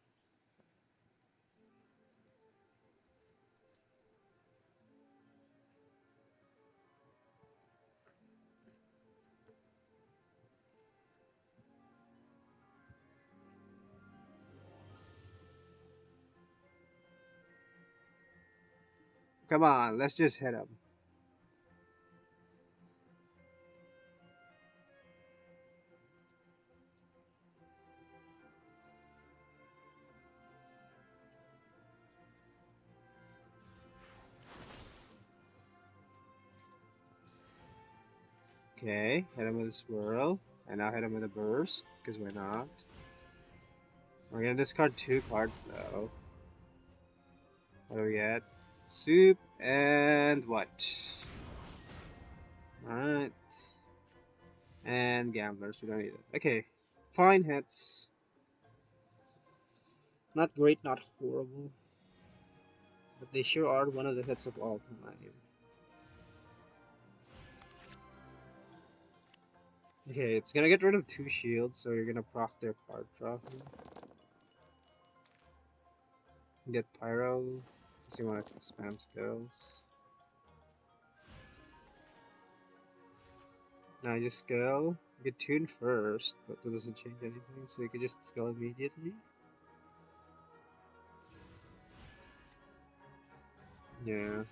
Come on, let's just hit him. Okay, hit him with a swirl. And now hit him with a burst, because why not? We're gonna discard 2 cards though. What do we get? Soup and what? Alright. And gamblers, we don't need it. Okay, fine hits. Not great, not horrible. But they sure are one of the hits of all time. Okay, it's gonna get rid of 2 shields, so you're gonna proc their card draw. Get Pyro, because you want to spam skills. Now you skill, get tuned first, but that doesn't change anything, so you can just skill immediately. Yeah,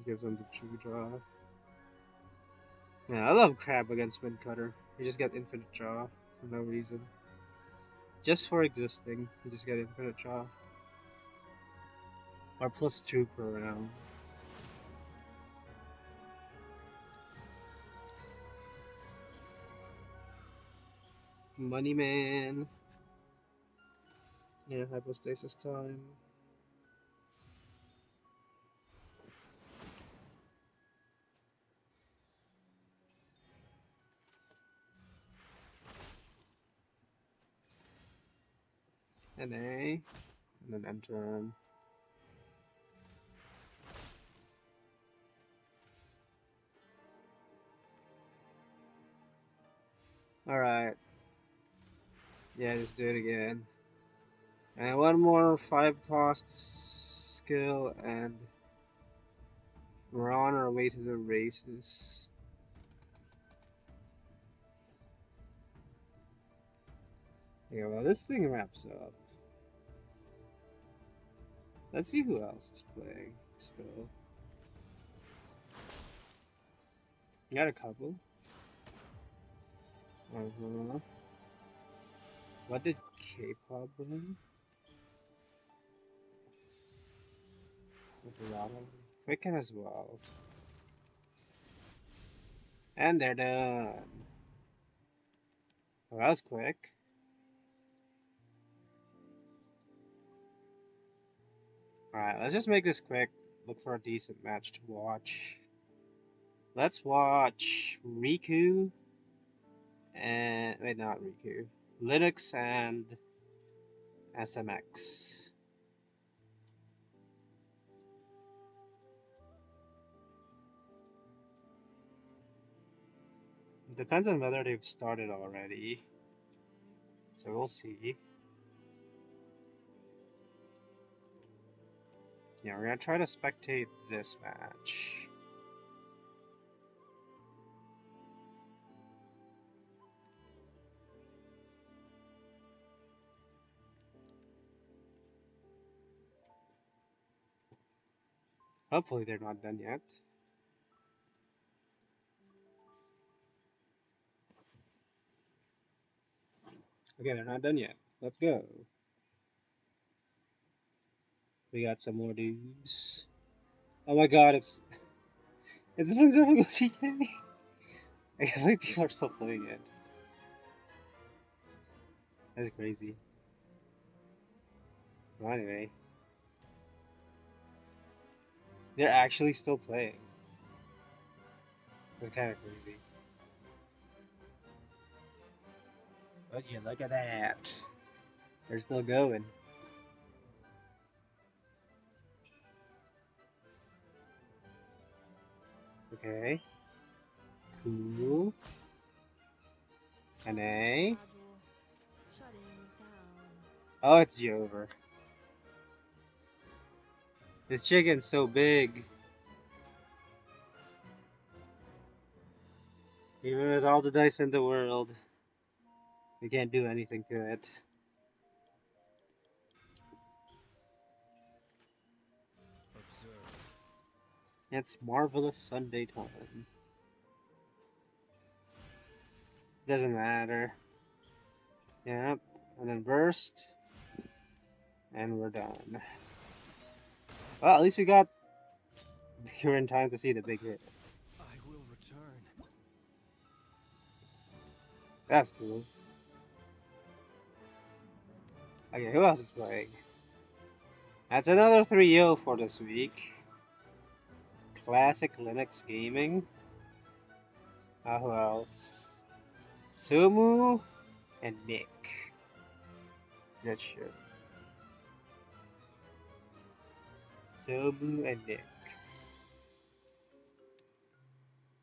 gives them the true draw. Yeah, I love Crab against Windcutter. You just get infinite draw for no reason. Just for existing, you just get infinite draw. Or +2 per round. Money Man. Yeah, hypostasis time. NA. And then enter him. Alright. Yeah, just do it again. And one more 5 cost skill, and we're on our way to the races. Yeah, well, this thing wraps up. Let's see who else is playing still. Got a couple. What did K-pop bring? Quicken as well. And they're done. Well, that was quick. Alright, let's just make this quick. Look for a decent match to watch. Let's watch Riku and... wait, not Riku. Linux and SMX. It depends on whether they've started already. So we'll see. Yeah, we're gonna try to spectate this match. Hopefully they're not done yet. Okay, they're not done yet. Let's go. We got some more dudes. Oh my god, it's been so long TK. I can't believe people are still playing it. That's crazy. Well, anyway. They're actually still playing. That's kind of crazy. But yeah, look at that. They're still going. Okay. Cool. NA. Oh, it's Jover. This chicken's so big. Even with all the dice in the world, we can't do anything to it. Observe. It's marvelous Sunday time. Doesn't matter. Yep. And then burst. And we're done. Well, at least we got here in time to see the big hit. I will return. That's cool. Okay, who else is playing? That's another 3-0 for this week. Classic Linux Gaming. Who else? Sumu and Nick. That's sure. Sumu and Nick.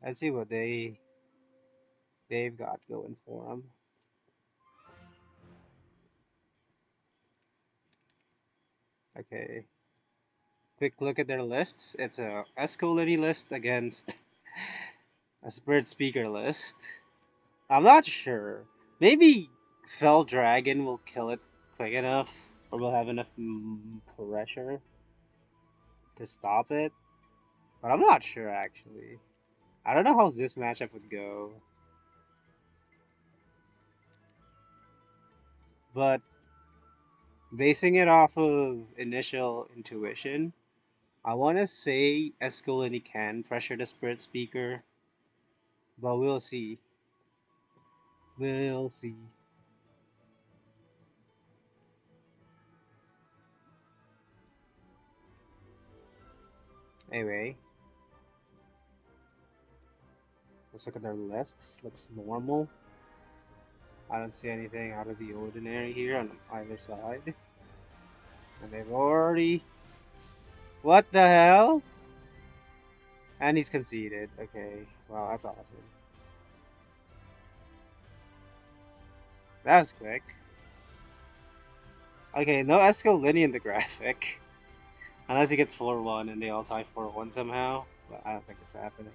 Let's see what they've got going for them. Okay. Quick look at their lists. It's a Escolini list against a Spirit Speaker list. I'm not sure. Maybe Fell Dragon will kill it quick enough, or will have enough pressure to stop it. But I'm not sure actually. I don't know how this matchup would go. But basing it off of initial intuition, I want to say Escolini can pressure the Spirit Speaker, but we'll see. We'll see. Anyway, let's look at their lists. Looks normal. I don't see anything out of the ordinary here on either side. And they've already... What the hell? And he's conceded. Okay, wow, that's awesome. That was quick. Okay, no Escolini in the graphic. Unless he gets 4-1 and they all tie 4-1 somehow. But I don't think it's happening.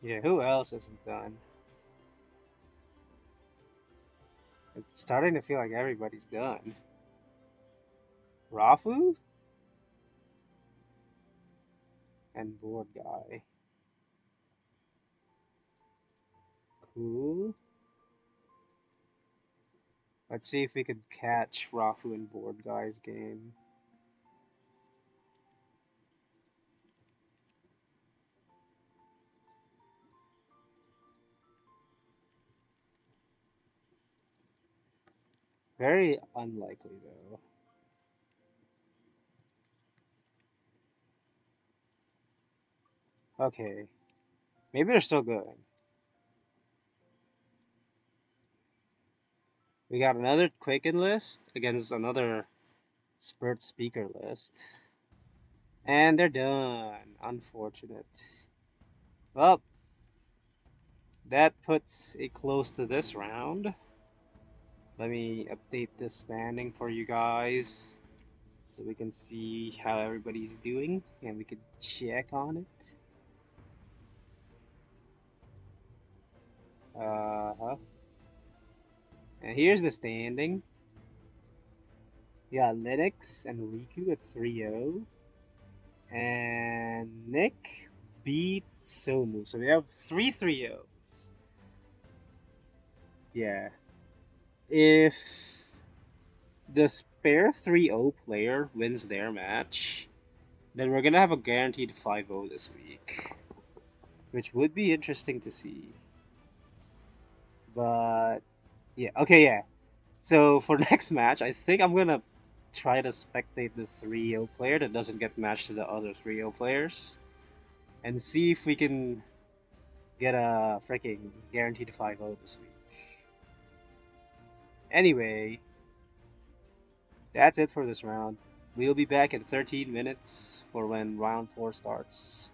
Yeah, who else isn't done? It's starting to feel like everybody's done. Rafu? And Board Guy. Cool. Let's see if we could catch Rafu and Board Guy's game. Very unlikely, though. Okay. Maybe they're still going. We got another Quicken list against another Spirit Speaker list. And they're done. Unfortunate. Well, that puts a close to this round. Let me update this standing for you guys so we can see how everybody's doing and we could check on it. And here's the standing. We got Linux and Riku at 3-0. And Nick beat Somu. So we have 3 3-0s. Yeah. If the spare 3-0 player wins their match, then we're gonna have a guaranteed 5-0 this week. Which would be interesting to see. But yeah, okay, yeah. So for next match, I think I'm gonna try to spectate the 3-0 player that doesn't get matched to the other 3-0 players, and see if we can get a freaking guaranteed 5-0 this week. Anyway, that's it for this round. We'll be back in 13 minutes for when round 4 starts.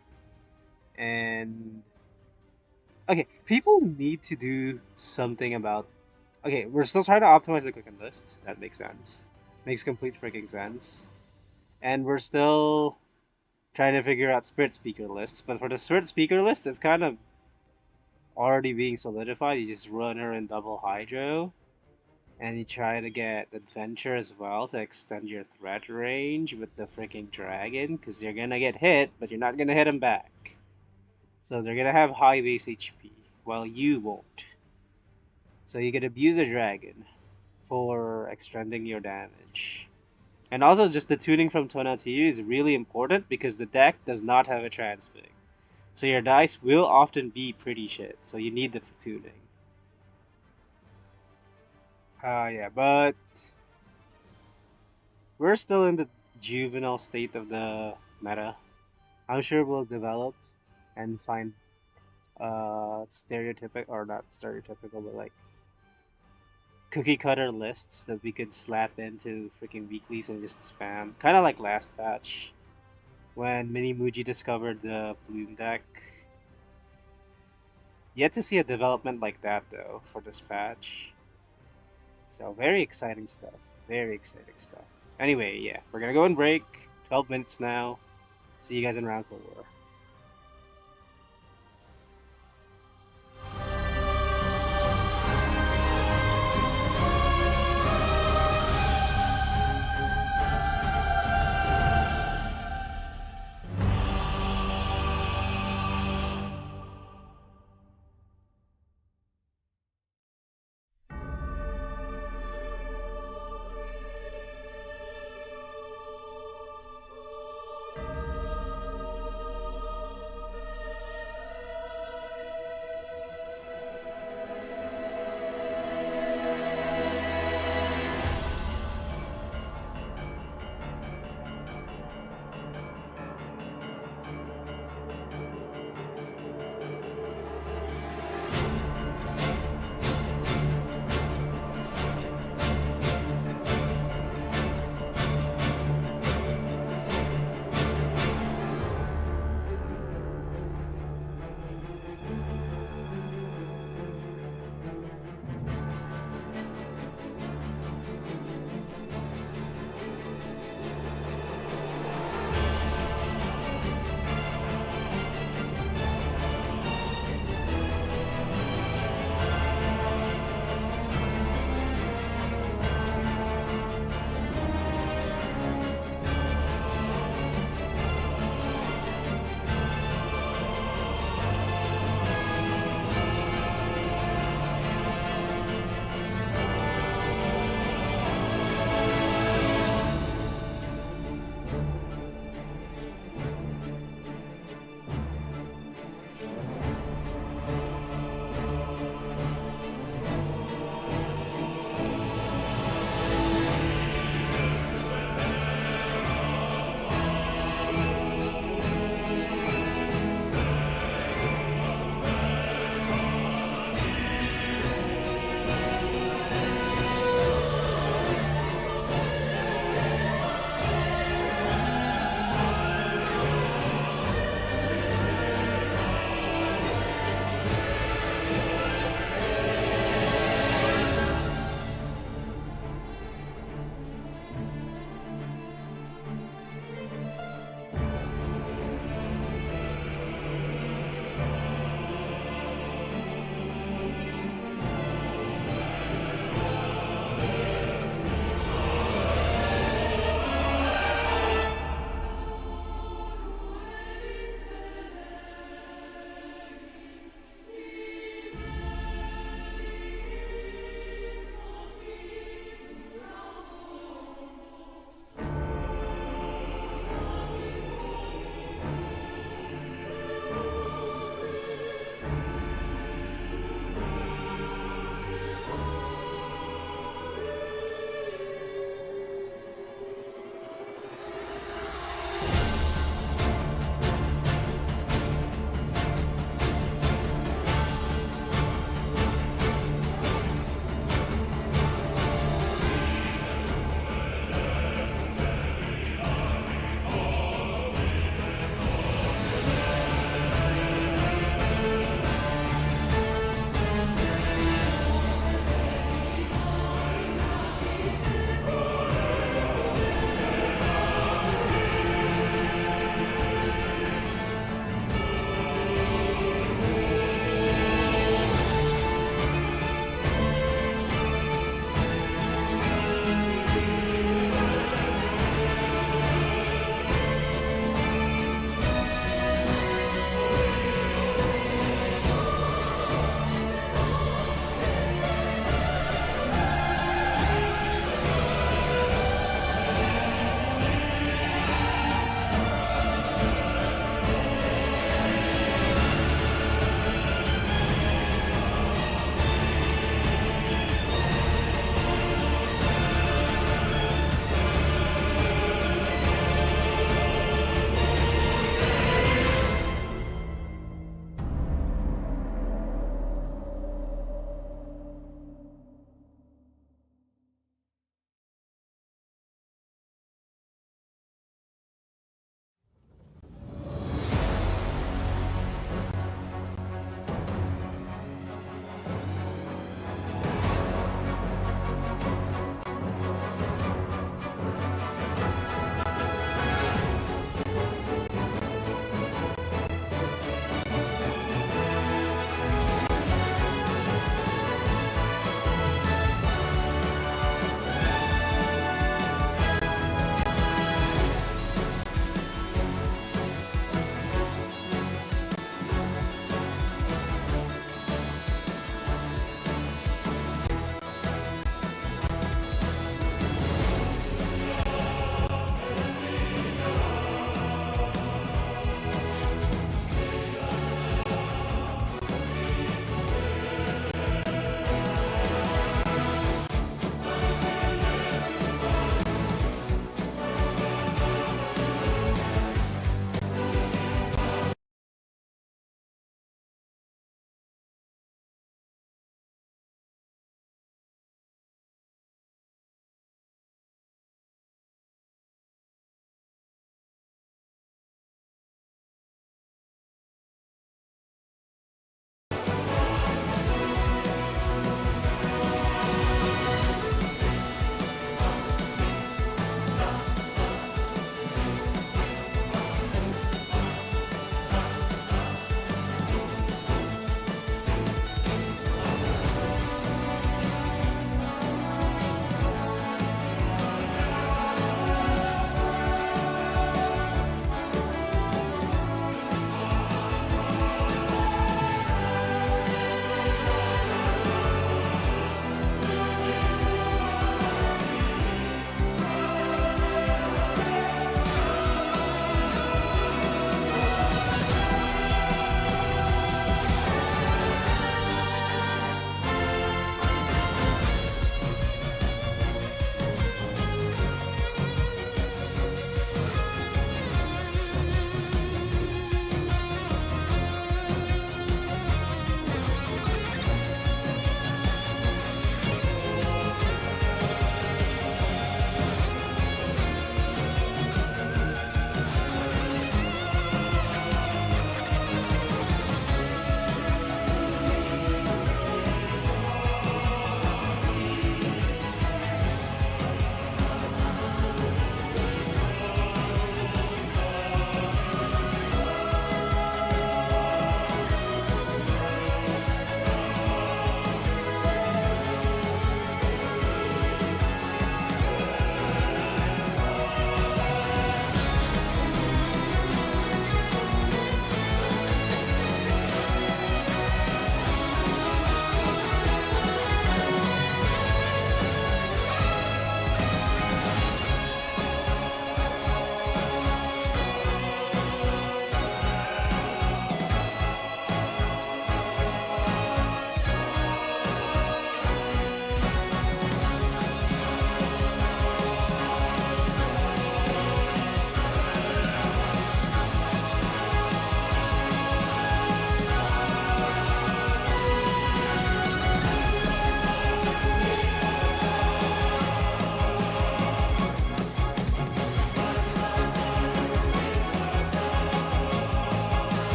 And okay, people need to do something about... Okay, we're still trying to optimize the Quicken lists. That makes sense. Makes complete freaking sense. And we're still trying to figure out Spirit Speaker lists. But for the Spirit Speaker list, it's kind of already being solidified. You just run her in double Hydro. And you try to get adventure as well to extend your threat range with the freaking dragon, because you're gonna get hit, but you're not gonna hit them back. So they're gonna have high base HP, while you won't. So you can abuse a dragon for extending your damage. And also, just the tuning from Tona to you is really important because the deck does not have a transfig. So your dice will often be pretty shit, so you need the tuning. Yeah, but we're still in the juvenile state of the meta. I'm sure we'll develop and find stereotypical, or not stereotypical, but like cookie cutter lists that we could slap into freaking weeklies and just spam. Kind of like last patch when Mini Muji discovered the Bloom deck. Yet to see a development like that though for this patch. So very exciting stuff. Very exciting stuff. Anyway, yeah, we're gonna go and break. 12 minutes now. See you guys in round 4.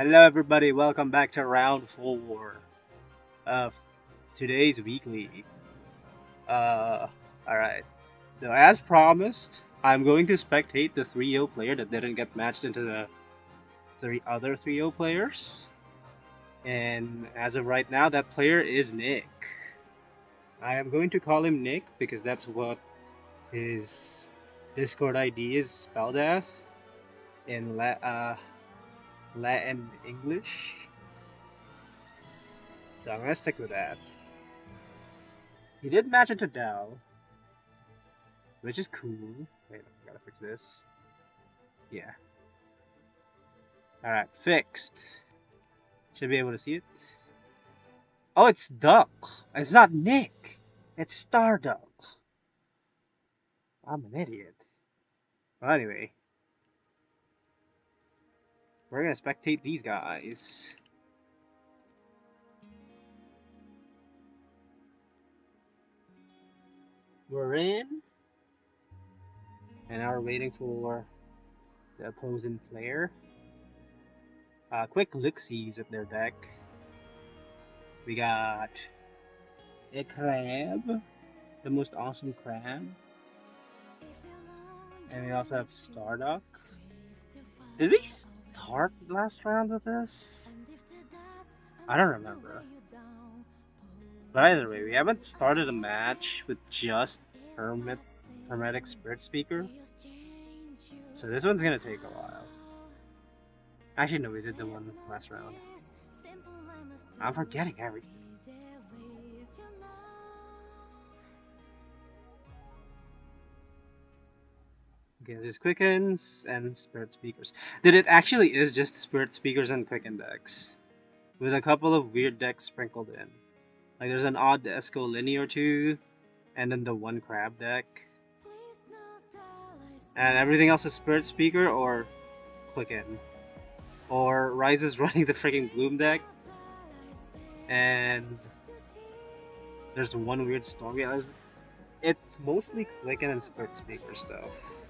Hello, everybody. Welcome back to round 4 of today's weekly. Alright. So, as promised, I'm going to spectate the 3-0 player that didn't get matched into the 3 other 3-0 players. And as of right now, that player is Nick. I am going to call him Nick because that's what his Discord ID is spelled as in Latin English. So I'm gonna stick with that. He did match into Dow, which is cool. Wait, I gotta fix this. Yeah. Alright, fixed. Should be able to see it. Oh, it's Duck. It's not Nick. It's Starduck. I'm an idiot. Well, anyway. We're gonna spectate these guys. We're in. And now we're waiting for the opposing player. Quick look-sees at their deck. We got a crab, the most awesome crab. And we also have Starduck. Did we start last round with this? I don't remember. But either way, we haven't started a match with just Hermetic Spirit Speaker. So this one's gonna take a while. Actually, no, we did the one last round. I'm forgetting everything. Okay, there's Quickens and Spirit Speakers. It actually is just Spirit Speakers and Quicken decks, with a couple of weird decks sprinkled in. Like there's an odd Esco Linear 2, and then the one Crab deck. And everything else is Spirit Speaker or Quicken. Or Rise is running the freaking Bloom deck. And there's one weird Storm. Yeah, it's mostly Quicken and Spirit Speaker stuff.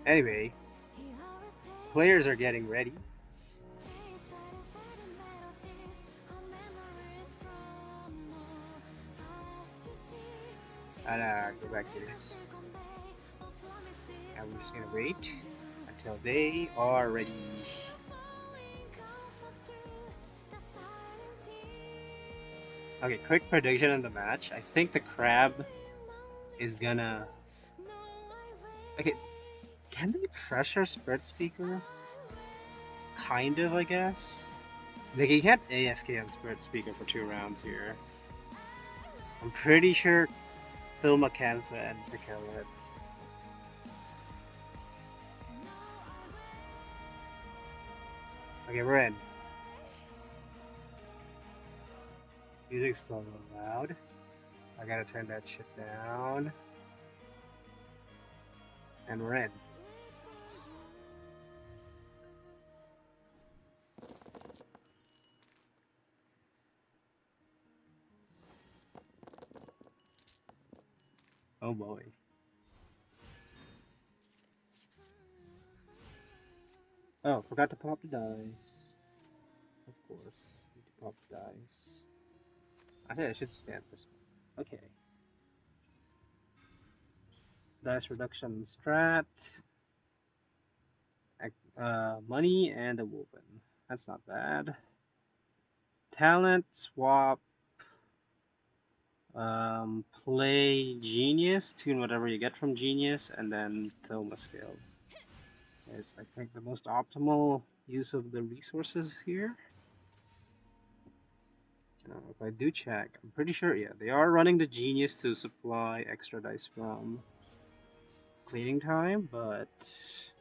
Anyway, players are getting ready. And go back to this. And we're just gonna wait until they are ready. Okay, quick prediction in the match. I think the crab is gonna... Okay, can they pressure Spirit Speaker? Kind of, I guess. Like, he can't AFK on Spirit Speaker for 2 rounds here. I'm pretty sure Thelma can and to kill it. Okay, we're in. Music's still a little loud. I gotta turn that shit down. And we're in. Oh boy. Oh, forgot to pop the dice. Of course, need to pop the dice. I think I should stand this one. Okay. Dice reduction strat. Money and a woven. That's not bad. Talent swap. Play Genius, tune whatever you get from Genius, and then Thelma Scale is, I think, the most optimal use of the resources here. If I do check, I'm pretty sure, yeah, they are running the Genius to supply extra dice from cleaning time, but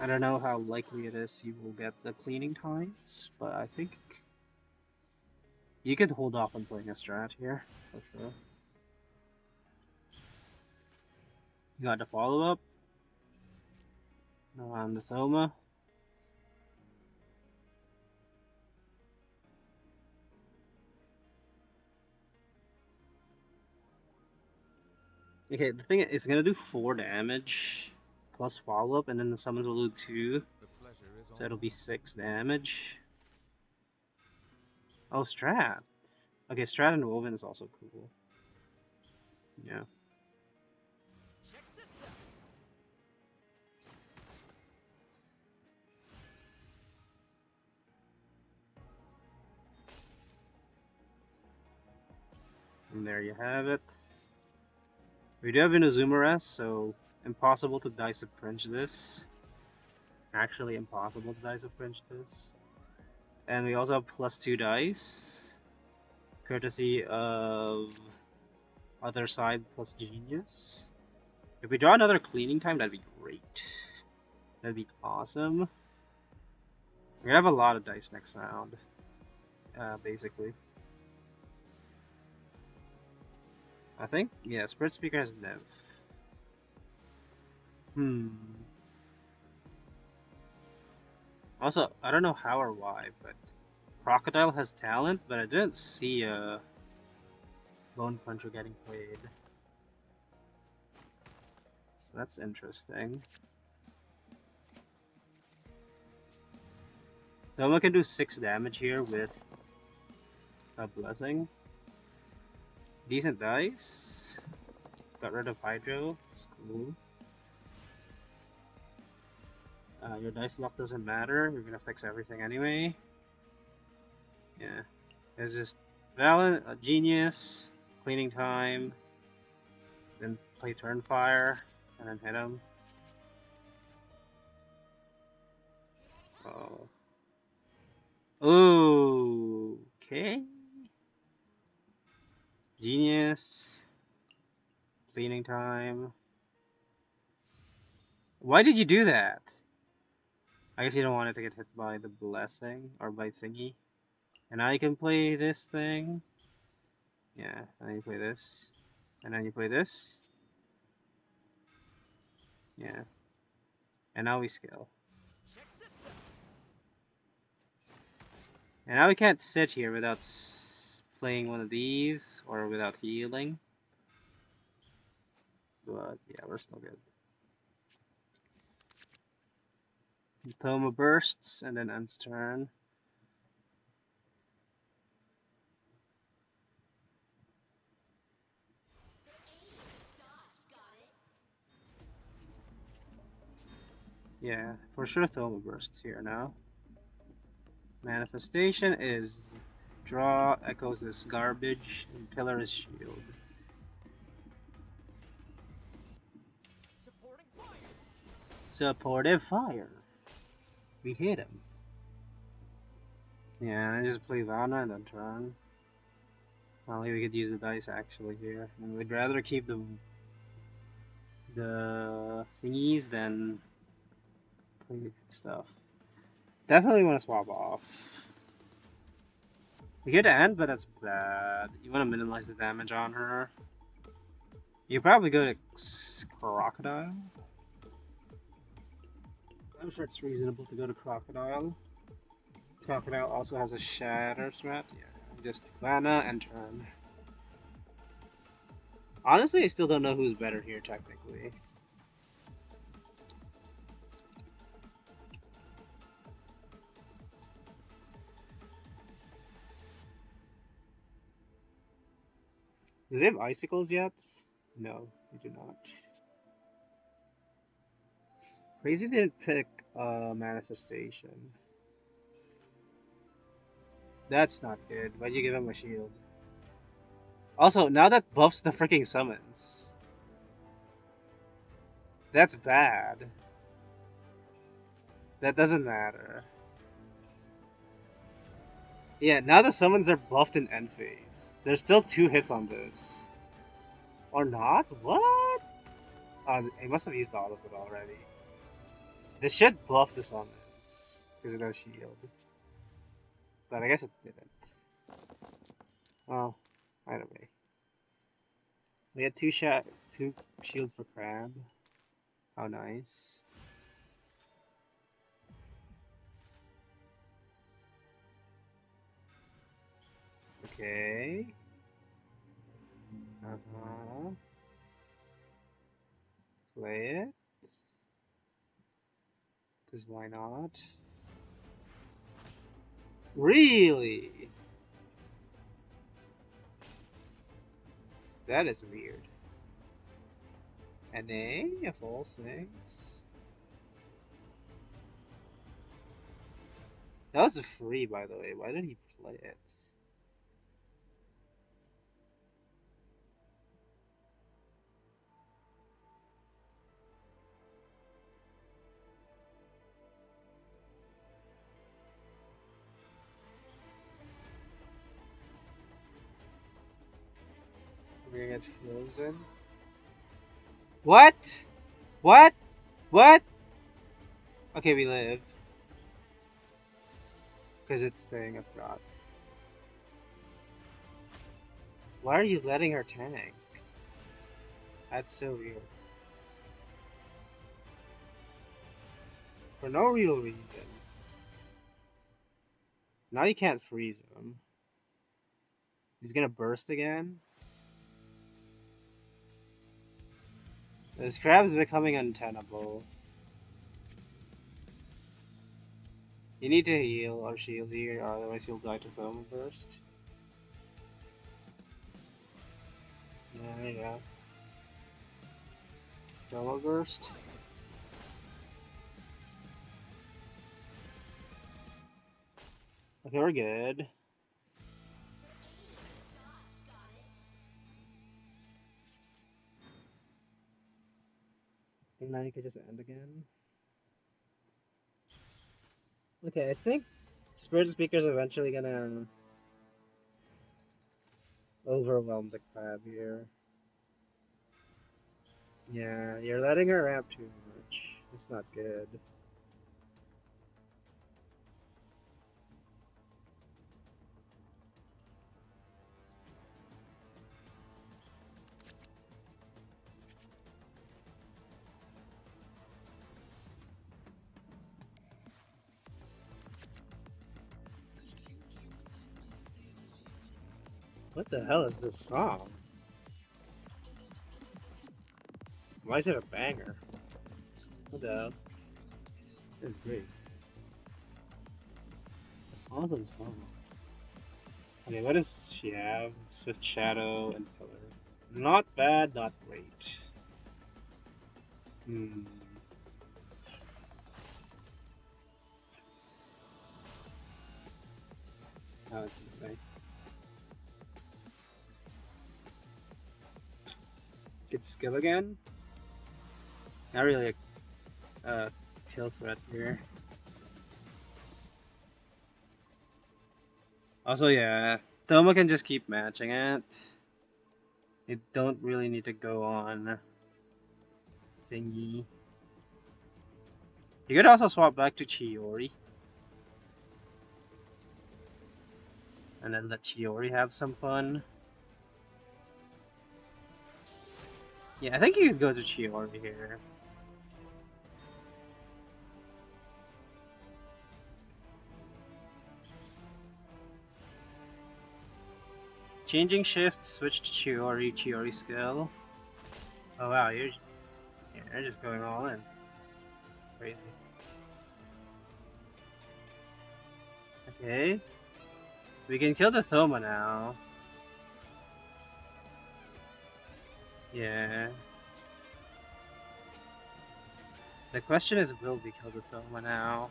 I don't know how likely it is you will get the cleaning times, but I think you could hold off on playing a strat here, for sure. You got the follow-up on the Thoma. Okay, the thing is, it's gonna do 4 damage plus follow up, and then the summons will do 2, The pleasure is so all it'll be mine. 6 damage. Oh, Strat. Okay, Strat and Woven is also cool. Yeah. Check this out. And there you have it. We do have Inazuma, so impossible to dice of Fringe this. Actually impossible to dice of Fringe this. And we also have +2 dice, courtesy of Other Side plus Genius. If we draw another cleaning time, that'd be great. That'd be awesome. We're gonna have a lot of dice next round, basically. I think, yeah, Spirit Speaker has Nev. Also, I don't know how or why, but Crocodile has talent, but I didn't see a Bone Puncher getting played. So that's interesting. So I can do 6 damage here with a Blessing. Decent dice. Got rid of Hydro. It's cool. Your dice luck doesn't matter. You're gonna fix everything anyway. Yeah. It's just Valent, a Genius, Cleaning Time, then play Turn Fire, and then hit him. Oh. Ooh. Okay. Genius. Cleaning Time. Why did you do that? I guess you don't want it to get hit by the Blessing or by Thingy. And now you can play this thing. Yeah, and then you play this. And then you play this. Yeah. And now we skill. Check this out. And now we can't sit here without playing one of these or without healing. But yeah, we're still good. Toma bursts and then ends turn. Yeah, for sure Toma bursts here now. Manifestation is draw, echoes is garbage, and pillar is shield. Supporting fire. Supportive fire. We hit him. Yeah, I just play Vanna and then turn. Well, we could use the dice actually here. And we'd rather keep the thingies than play stuff. Definitely want to swap off. We get to end, but that's bad. You want to minimize the damage on her. You probably go to Crocodile. I'm sure it's reasonable to go to Crocodile. Crocodile also has a Shatter threat. Yeah, just Mana and turn. Honestly, I still don't know who's better here, technically. Do they have icicles yet? No, they do not. Crazy didn't pick manifestation. That's not good. Why'd you give him a shield? Also, now that buffs the freaking summons. That's bad. That doesn't matter. Yeah, now the summons are buffed in end phase. There's still 2 hits on this. Or not? What? Oh, he must have used all of it already. This should buff the summons. Because it has shield. But I guess it didn't. Well, either way. We had 2 shields for Crab. How nice. Okay. Uh-huh. play it. Because why not? Really? That is weird. NA of all things? That was a free, by the way. Why did he play it? We're gonna get frozen. What? What? What? Okay, we live. Because it's staying abroad. Why are you letting her tank? That's so weird. For no real reason. Now you can't freeze him. He's gonna burst again? This crab's becoming untenable. You need to heal or shield here, or otherwise you'll die to thermal burst. Yeah, there you go. Thermal burst. Okay, we're good. And now you can just end again. Okay, I think Spirit Speaker's eventually gonna overwhelm the crab here. Yeah, you're letting her ramp too much. It's not good. What the hell is this song? Why is it a banger? What the hell? It's great. Awesome song. Okay, what does she have? Swift Shadow and Pillar. Not bad, not great. Hmm. Oh, it's okay. Good skill again? Not really a kill threat here. Also, yeah, Thelma can just keep matching it. You don't really need to go on thingy. You could also swap back to Chiori. And then let Chiori have some fun. Yeah, I think you could go to Chiori here. Changing shifts, switch to Chiori, Chiori skill. Oh wow, you're just going all in. Crazy. Okay. We can kill the Thoma now. Yeah. The question is, will we kill the Thoma now?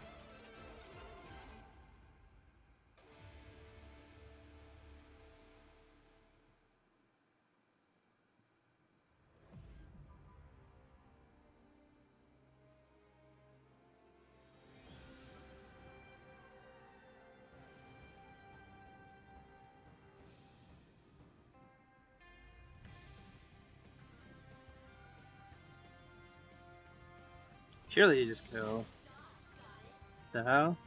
Surely you just kill. The hell?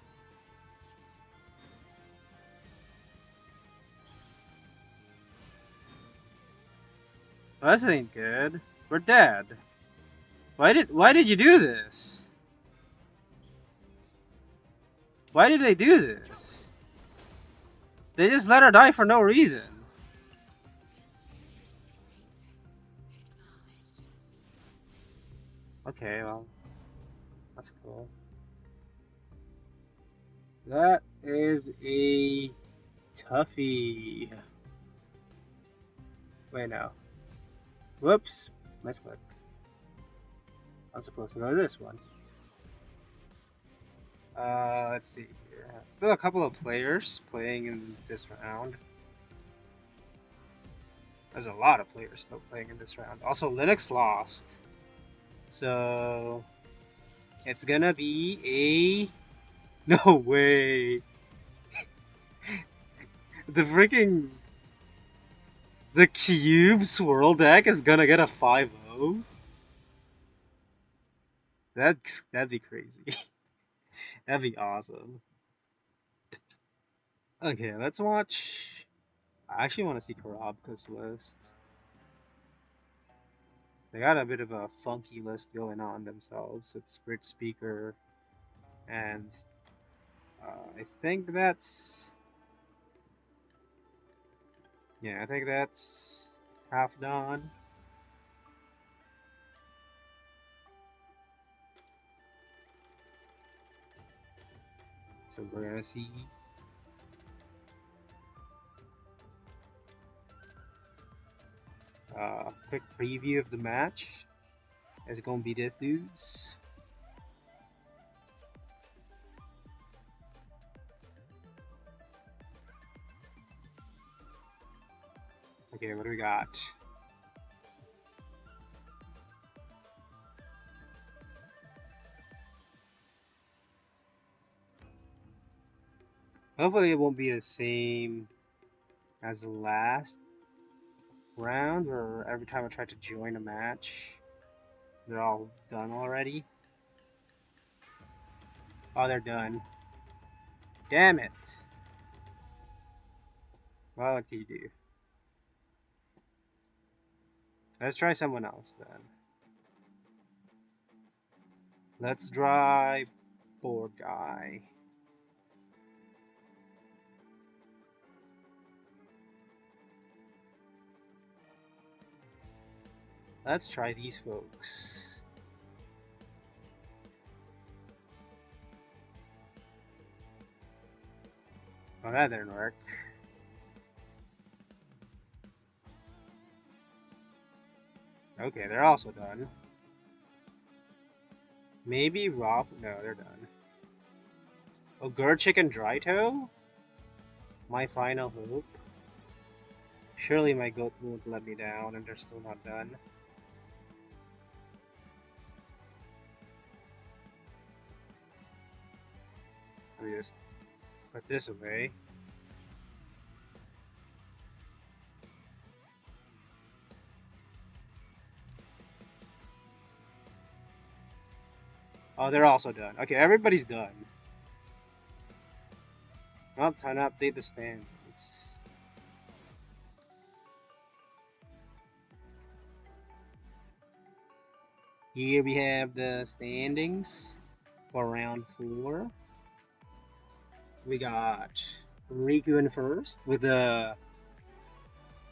Well, this ain't good. We're dead. Why did you do this? Why did they do this? They just let her die for no reason. Okay, well, that's cool. That is a toughie. Wait, no. Whoops. Misclick. I'm supposed to go to this one. Let's see here. Still a couple of players playing in this round. There's a lot of players still playing in this round. Also, Linux lost. So, it's gonna be a... No way! The freaking... The Cube Swirl deck is gonna get a 5-0? That'd be crazy. That'd be awesome. Okay, let's watch... I actually want to see Karabka's list. They got a bit of a funky list going on themselves. It's Spirit Speaker, and I think that's... Yeah, I think that's half done. So we're gonna see. Quick preview of the match. It's gonna be this dudes. Okay, what do we got? Hopefully it won't be the same as the last round, where every time I try to join a match, they're all done already. Oh, they're done. Damn it. Well, what can you do? Let's try someone else then. Let's try board guy. Let's try these folks. Oh, that didn't work. Okay, they're also done. Maybe Roth? No, they're done. Oh, Gurchik and Dryto? My final hope. Surely my goat won't let me down and they're still not done. Let me just put this away. Oh, they're also done. Okay, everybody's done. Well, time to update the standings. Here we have the standings for round 4. We got Riku in first with the...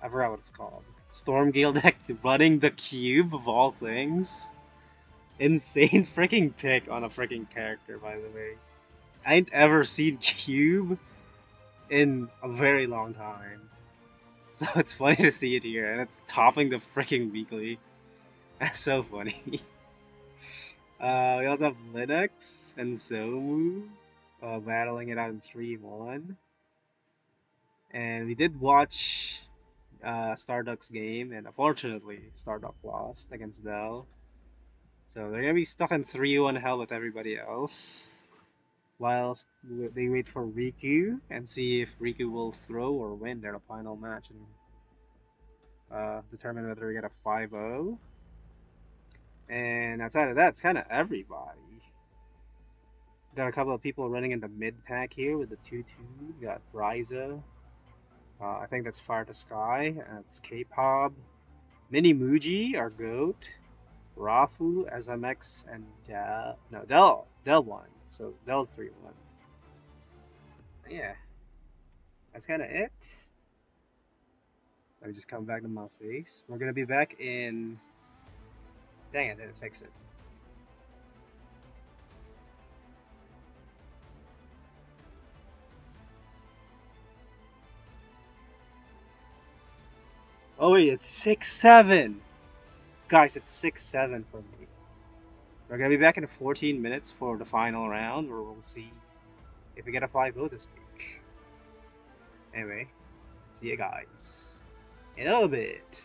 I forgot what it's called. Stormgale deck running the cube of all things. Insane freaking pick on a freaking character, by the way. I ain't ever seen cube in a very long time. So it's funny to see it here, and it's topping the freaking weekly. That's so funny. We also have Linux and Zomu battling it out in 3-1. And we did watch Starduck's game, and unfortunately, Starduck lost against Bell. So they're gonna be stuck in 3-1 hell with everybody else, whilst they wait for Riku and see if Riku will throw or win their final match and determine whether we get a 5-0. And outside of that, it's kind of everybody. Got a couple of people running in the mid pack here with the 2-2. Got Ryza. I think that's Fire to Sky. That's K-Pop. Mini Muji, our goat. Rafu, SMX, and Del won. So Del's 3-1. Yeah. That's kind of it. Let me just come back to my face. We're going to be back in... Dang, I didn't fix it. Oh wait, it's 6-7. Guys, it's 6-7 for me. We're gonna be back in 14 minutes for the final round, where we'll see if we get a 5-0 this week. Anyway, see you guys in a little bit.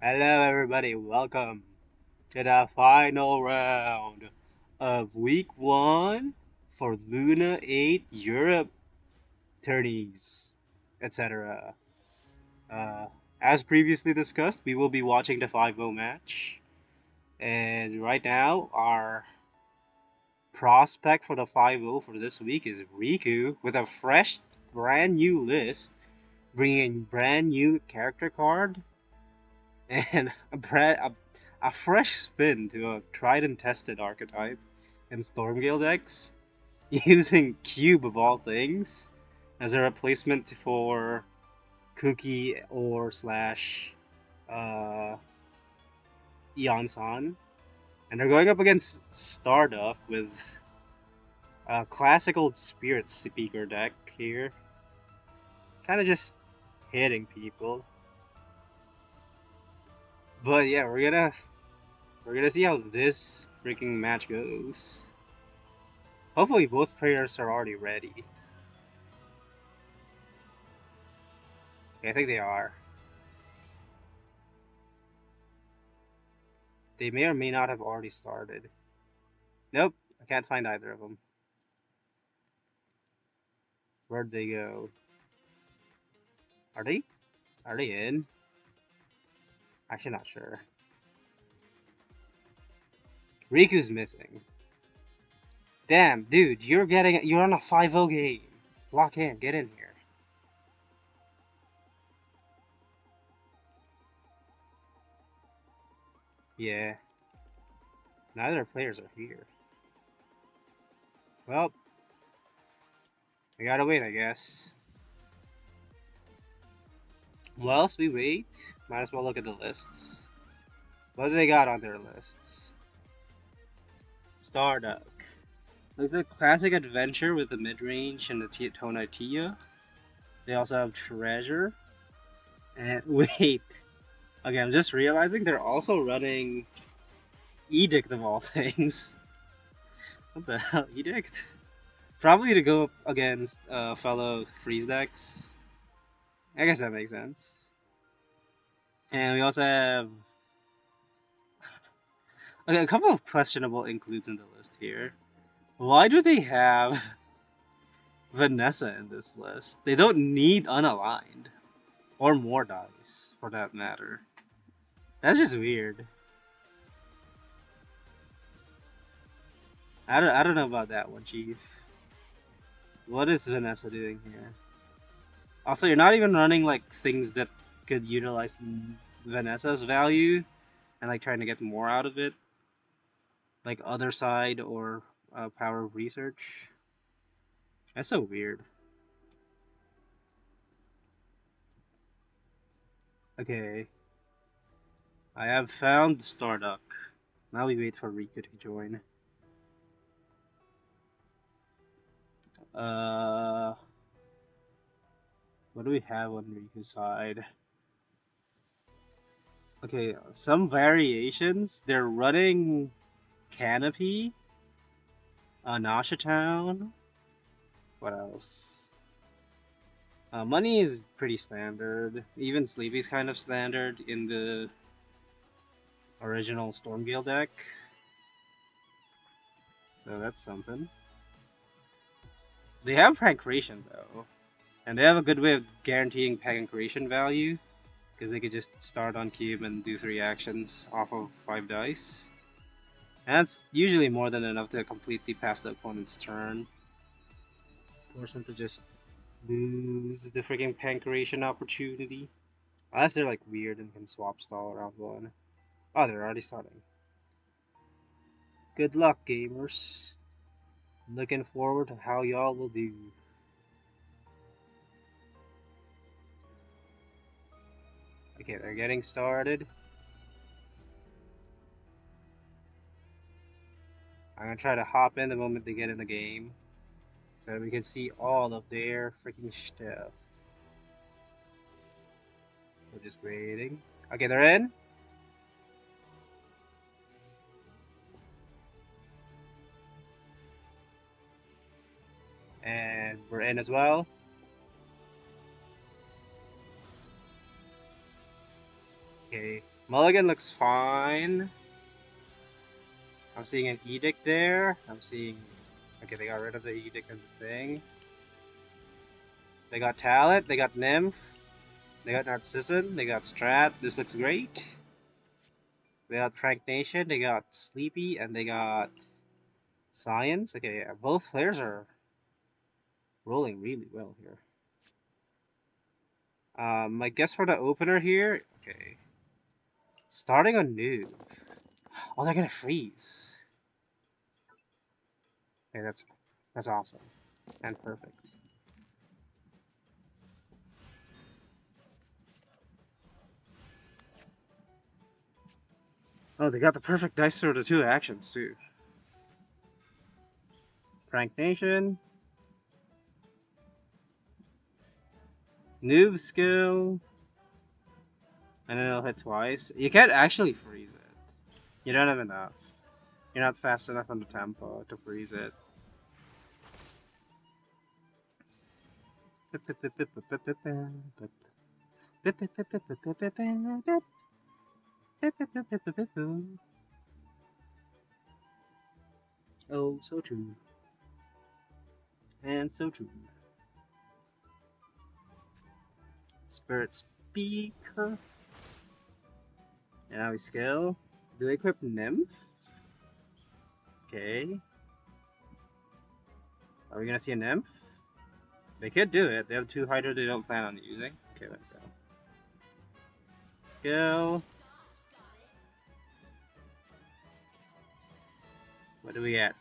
Hello, everybody. Welcome to the final round of Week 1 for Luna 8 Europe tourneys, etc. Uh, as previously discussed, we will be watching the 5-0 match. And right now, our prospect for the 5-0 for this week is Riku with a fresh, brand new list, bringing brand new character card and a fresh spin to a tried and tested archetype in Stormgale decks, using Cube of all things as a replacement for Cookie or slash uh, Eon-san. And they're going up against Starduck with a classical Spirit Speaker deck here. Kind of just hitting people. But yeah, we're gonna see how this freaking match goes. Hopefully both players are already ready. Yeah, I think they are. They may or may not have already started. Nope, I can't find either of them. Where'd they go? Are they? Are they in? Actually, not sure. Riku's missing. Damn, dude, you're on a 5-0 game. Lock in, get in here. Yeah. Neither players are here. Well, we gotta wait, I guess. Whilst we wait, might as well look at the lists. What do they got on their lists? Starduck. Looks like classic adventure with the mid-range and the Tonaitia. They also have Treasure. And wait. Okay, I'm just realizing they're also running Edict of all things. What the hell, Edict? Probably to go up against fellow freeze decks. I guess that makes sense. And we also have okay, a couple of questionable includes in the list here. Why do they have Vanessa in this list? They don't need unaligned. Or more dice, for that matter. That's just weird. I don't know about that one, Chief. What is Vanessa doing here? Also, you're not even running like things that could utilize Vanessa's value and like trying to get more out of it, like Other Side or Power of Research. That's so weird. Okay, I have found Starduck. Now we wait for Riku to join. What do we have on Riku's side? Okay, some variations. They're running Canopy, Nasha Town. What else? Money is pretty standard. Even Sleepy's kind of standard in the original Stormgale deck. So that's something. They have Pancration though. And they have a good way of guaranteeing Pancration value. Because they could just start on cube and do 3 actions off of 5 dice. And that's usually more than enough to completely pass the opponent's turn. Force them to just lose the freaking Pancration opportunity. Unless they're like weird and can swap stall around one. Oh, they're already starting. Good luck, gamers. Looking forward to how y'all will do. Okay, they're getting started. I'm gonna try to hop in the moment they get in the game, so we can see all of their freaking stuff. We're just waiting. Okay, they're in. And we're in as well. Okay, Mulligan looks fine. I'm seeing an edict there. I'm seeing... Okay, they got rid of the edict and the thing. They got Talent, they got Nymph, they got Narcissan, they got Strat. This looks great. They got Prank Nation, they got Sleepy, and they got Science. Okay, yeah, both players are rolling really well here. My guess for the opener here, okay. Starting on Noob. Oh, they're gonna freeze. Okay, that's awesome. And perfect. Oh, they got the perfect dice for the two actions too. Prank Nation. Noob skill. And then it'll hit twice. You can't actually freeze it. You don't have enough. You're not fast enough on the tempo to freeze it. Oh, so true. And so true. Spirit Speaker. And now we scale. Do they equip Nymph? Okay. Are we gonna see a Nymph? They could do it. They have 2 Hydra they don't plan on using. Okay, let me go. Scale. What do we get?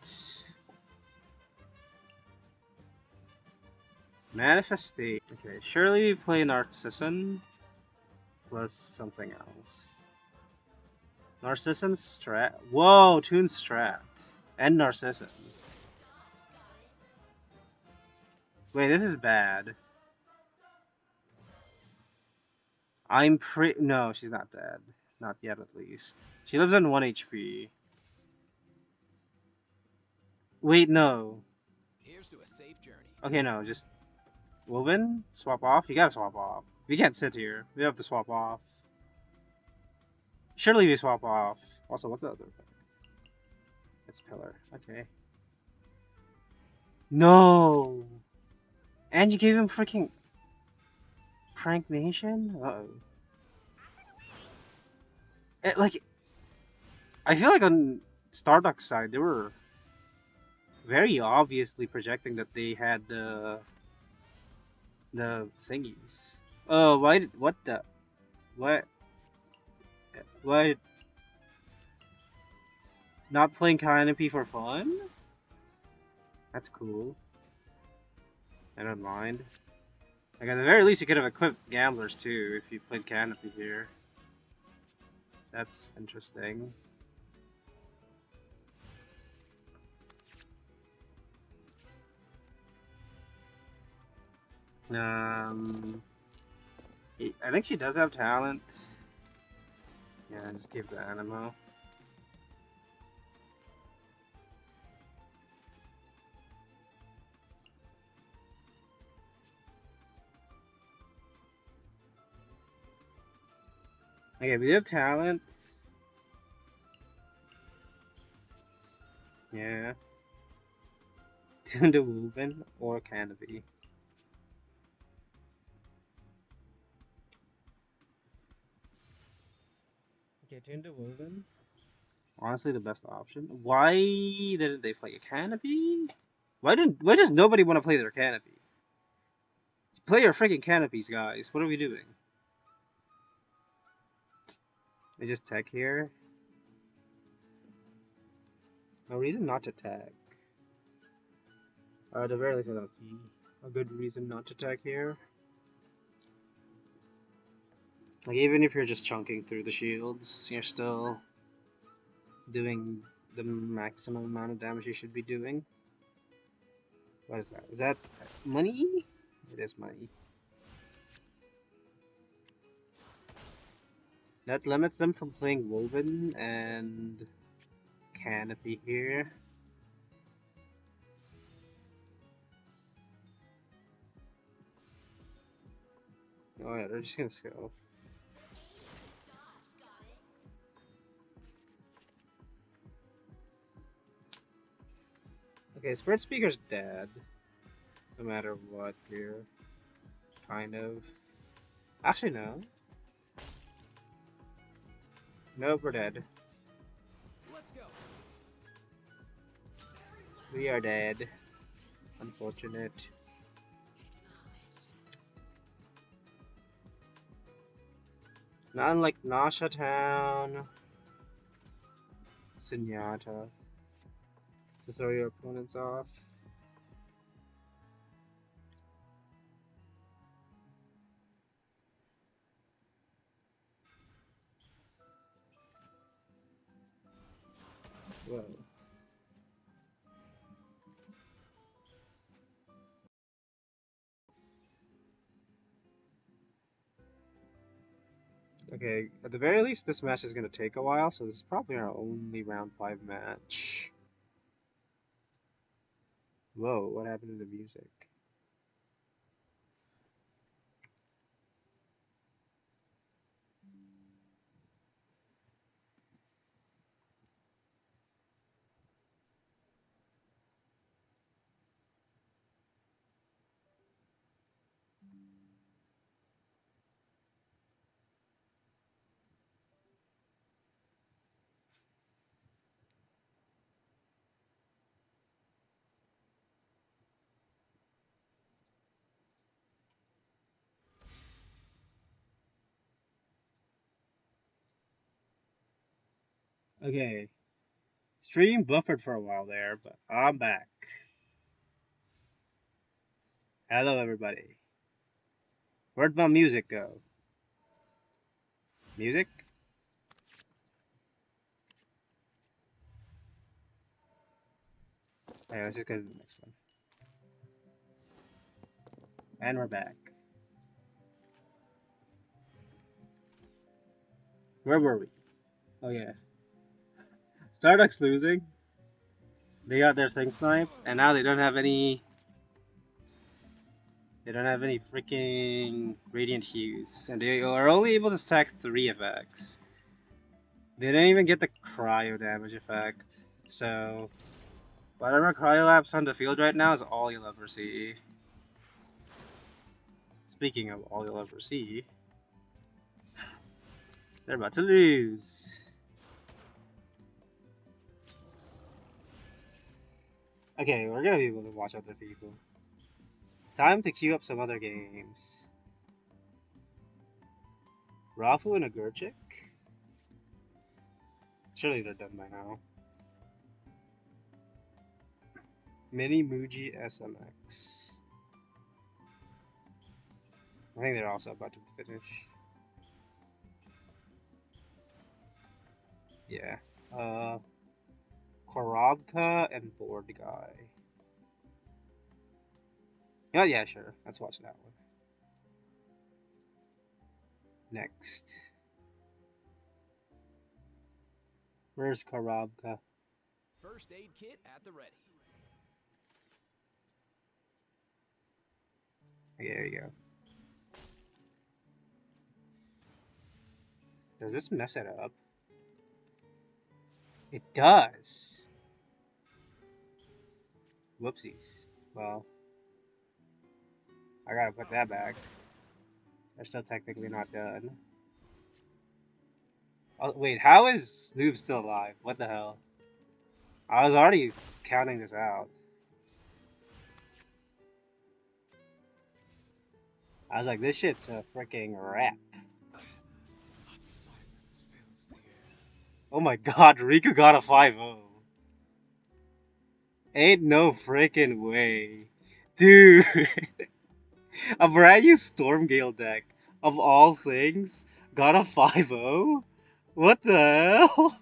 Manifestate. Okay, surely we play Narcissan plus something else. Narcissan Strat. Whoa, Toon Strat. And Narcissan. Wait, this is bad. I'm No, she's not dead. Not yet, at least. She lives on 1 HP. Wait, no. Here's to a safe journey. Okay, no, just... Woven? Swap off? You gotta swap off. We can't sit here. We have to swap off. Surely we swap off. Also, what's the other thing? It's Pillar. Okay. No! And you gave him freaking... Prank Nation? Uh-oh. Like... I feel like on Starduck's side, they were... very obviously projecting that they had the thingies. Oh, why did, what the, what, not playing Canopy for fun? That's cool. I don't mind. Like, at the very least, you could have equipped Gamblers too if you played Canopy here. So that's interesting. I think she does have talent. Yeah, just give the Animo. Okay, we have talent. Yeah. Tune to Woven or Canopy. Okay, Tune to Woven. Honestly, the best option. Why didn't they play a Canopy? Why does nobody want to play their Canopy? Play your freaking Canopies, guys. What are we doing? They just tech here. No reason not to tech. At the very least, I don't see a good reason not to tech here. Like, even if you're just chunking through the shields, you're still doing the maximum amount of damage you should be doing. What is that? Is that money? It is money. That limits them from playing Woven and Canopy here. Oh yeah, they're just gonna skill. Okay, Spirit Speaker's dead. No matter what here. Kind of. Actually, no. Nope, we're dead. Let's go. We are dead. Unfortunate. Not unlike Nasha Town. Sunyata. To throw your opponents off. Whoa. Okay, at the very least, this match is going to take a while, so this is probably our only round 5 match. Whoa, what happened to the music? Okay, stream buffered for a while there, but I'm back. Hello, everybody. Where'd my music go? Music? Okay, let's just go to the next one. And we're back. Where were we? Oh yeah. Starduck's losing. They got their thing sniped, and now they don't have any... They don't have any freaking Radiant Hues, and they are only able to stack 3 effects. They didn't even get the cryo damage effect, so... Whatever cryo app's on the field right now is all you'll ever see. Speaking of all you'll ever see... They're about to lose. Okay, we're gonna be able to watch other people. Time to queue up some other games. Rafu and a Gurchik? Surely they're done by now. Mini Muji SMX. I think they're also about to finish. Yeah. Korobka and Board Guy. Oh, yeah, sure. Let's watch that one. Next. Where's Korobka? First aid kit at the ready. There you go. Does this mess it up? It does. Whoopsies. Well, I gotta put that back. They're still technically not done. Oh, wait, how is Noob still alive? What the hell? I was already counting this out. I was like, this shit's a freaking wrap. Oh my god, Riku got a 5-0. Ain't no freaking way. Dude. A brand new Stormgale deck, of all things, got a 5-0? What the hell?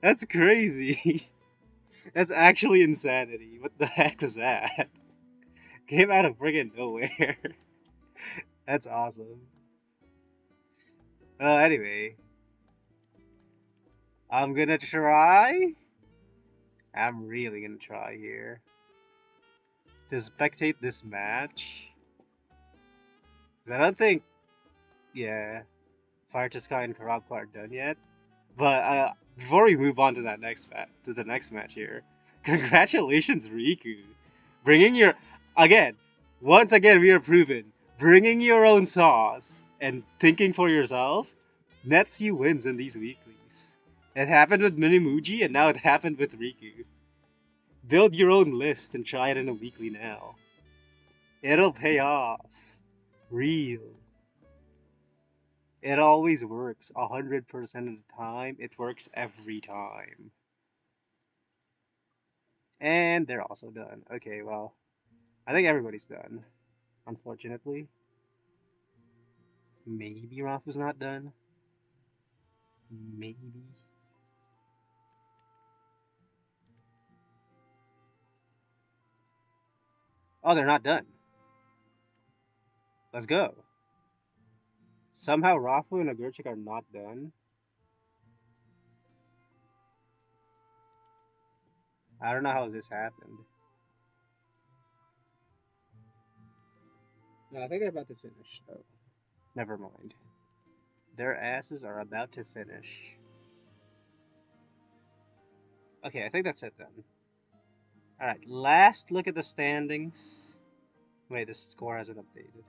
That's crazy. That's actually insanity. What the heck was that? Came out of friggin' nowhere. That's awesome. Well, anyway, I'm gonna try. I'm really gonna try here to spectate this match. 'Cause I don't think, yeah, Fire to Sky and Karabka are done yet. But before we move on to the next match here, congratulations, Riku, bringing your again. Once again, we are proven bringing your own sauce and thinking for yourself nets you wins in these weeklies. It happened with Minimuji, and now it happened with Riku. Build your own list and try it in a weekly now. It'll pay off. Real. It always works 100% of the time. It works every time. And they're also done. Okay, well, I think everybody's done. Unfortunately. Maybe Rafu's not done. Maybe. Oh, they're not done. Let's go. Somehow Rafu and Agurchik are not done. I don't know how this happened. No, I think they're about to finish. Oh, never mind. Their asses are about to finish. Okay, I think that's it then. Alright, last look at the standings. Wait, the score hasn't updated.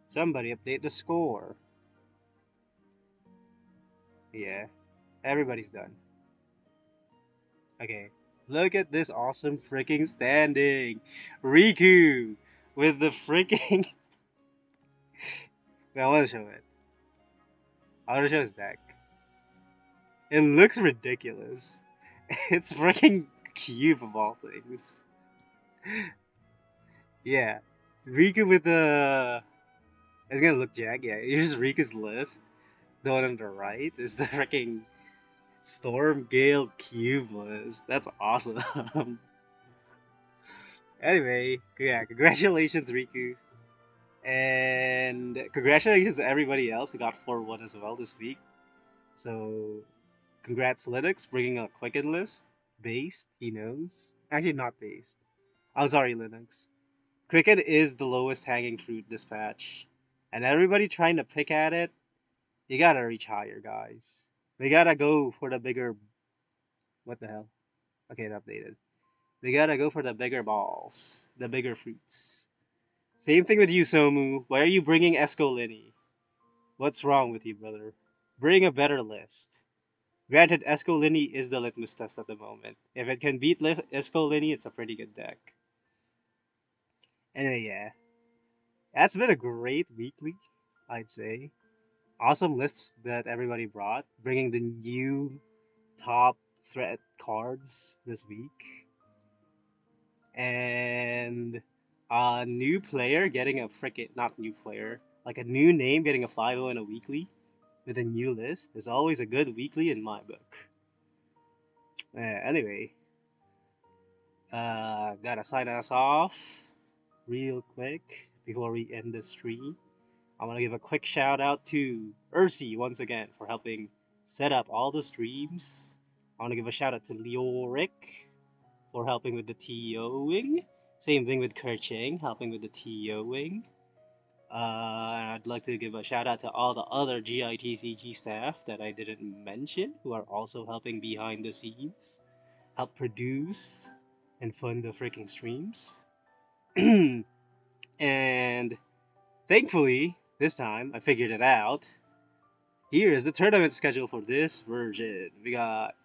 Somebody update the score. Yeah, everybody's done. Okay, look at this awesome freaking standing. Riku with the freaking. Wait, I want to show it. I want to show his deck. It looks ridiculous. It's freaking cube of all things. Yeah, Riku with the. It's gonna look jagged. Yeah, here's Riku's list. The one on the right is the freaking Storm Gale cube list. That's awesome. Anyway, yeah, congratulations, Riku. And congratulations to everybody else who got 4-1 as well this week. So, congrats, Linux, bringing a Quicken list. Based, he knows. Actually, not based. I'm sorry, Linux. Quicken is the lowest hanging fruit this patch. And everybody trying to pick at it, you gotta reach higher, guys. We gotta go for the bigger. What the hell? Okay, it updated. We gotta go for the bigger balls, the bigger fruits. Same thing with you, Somu. Why are you bringing Escolini? What's wrong with you, brother? Bring a better list. Granted, Escolini is the litmus test at the moment. If it can beat Escolini, it's a pretty good deck. Anyway, yeah. That's been a great weekly, I'd say. Awesome lists that everybody brought, bringing the new top threat cards this week. And a new player getting a freaking, not new player, like a new name getting a 5-0 in a weekly with a new list is always a good weekly in my book. Anyway, gotta sign us off real quick before we end the stream. I want to give a quick shout out to Ursi once again for helping set up all the streams. I want to give a shout out to Leoric for helping with the TOing. Same thing with Kerching, helping with the TOing. I'd like to give a shout out to all the other GITCG staff that I didn't mention who are also helping behind the scenes, help produce and fund the freaking streams. And thankfully, this time I figured it out. Here is the tournament schedule for this version. We got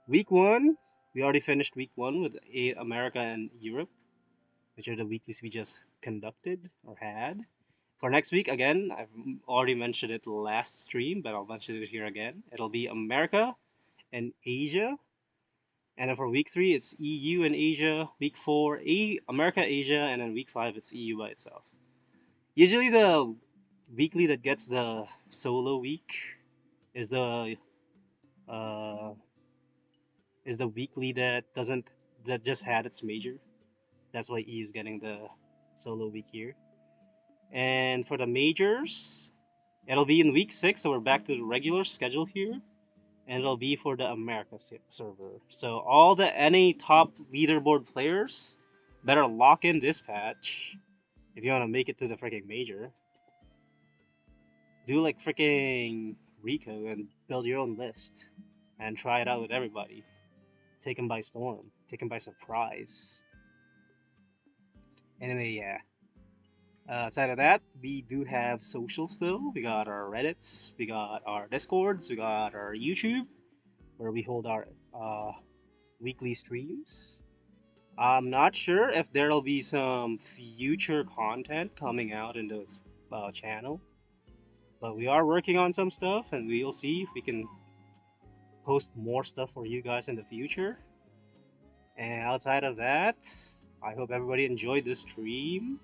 week 1. We already finished week 1 with America and Europe, which are the weeklies we just conducted or had. For next week, again, I've already mentioned it last stream, but I'll mention it here again. It'll be America and Asia. And then for week 3, it's EU and Asia. Week 4, America, Asia. And then week 5, it's EU by itself. Usually the weekly that gets the solo week is the uh, weekly that just had its major. That's why EU is getting the solo week here. And for the majors, it'll be in week 6, so we're back to the regular schedule here. And it'll be for the America server. So all the any top leaderboard players better lock in this patch if you want to make it to the freaking major. Do like freaking Rico and build your own list and try it out with everybody. Take them by storm, take them by surprise. Anyway, yeah. Outside of that, we do have social still. We got our Reddits, we got our Discords, we got our YouTube, where we hold our weekly streams. I'm not sure if there'll be some future content coming out in the channel, but we are working on some stuff, and we'll see if we can post more stuff for you guys in the future. And outside of that, I hope everybody enjoyed this stream.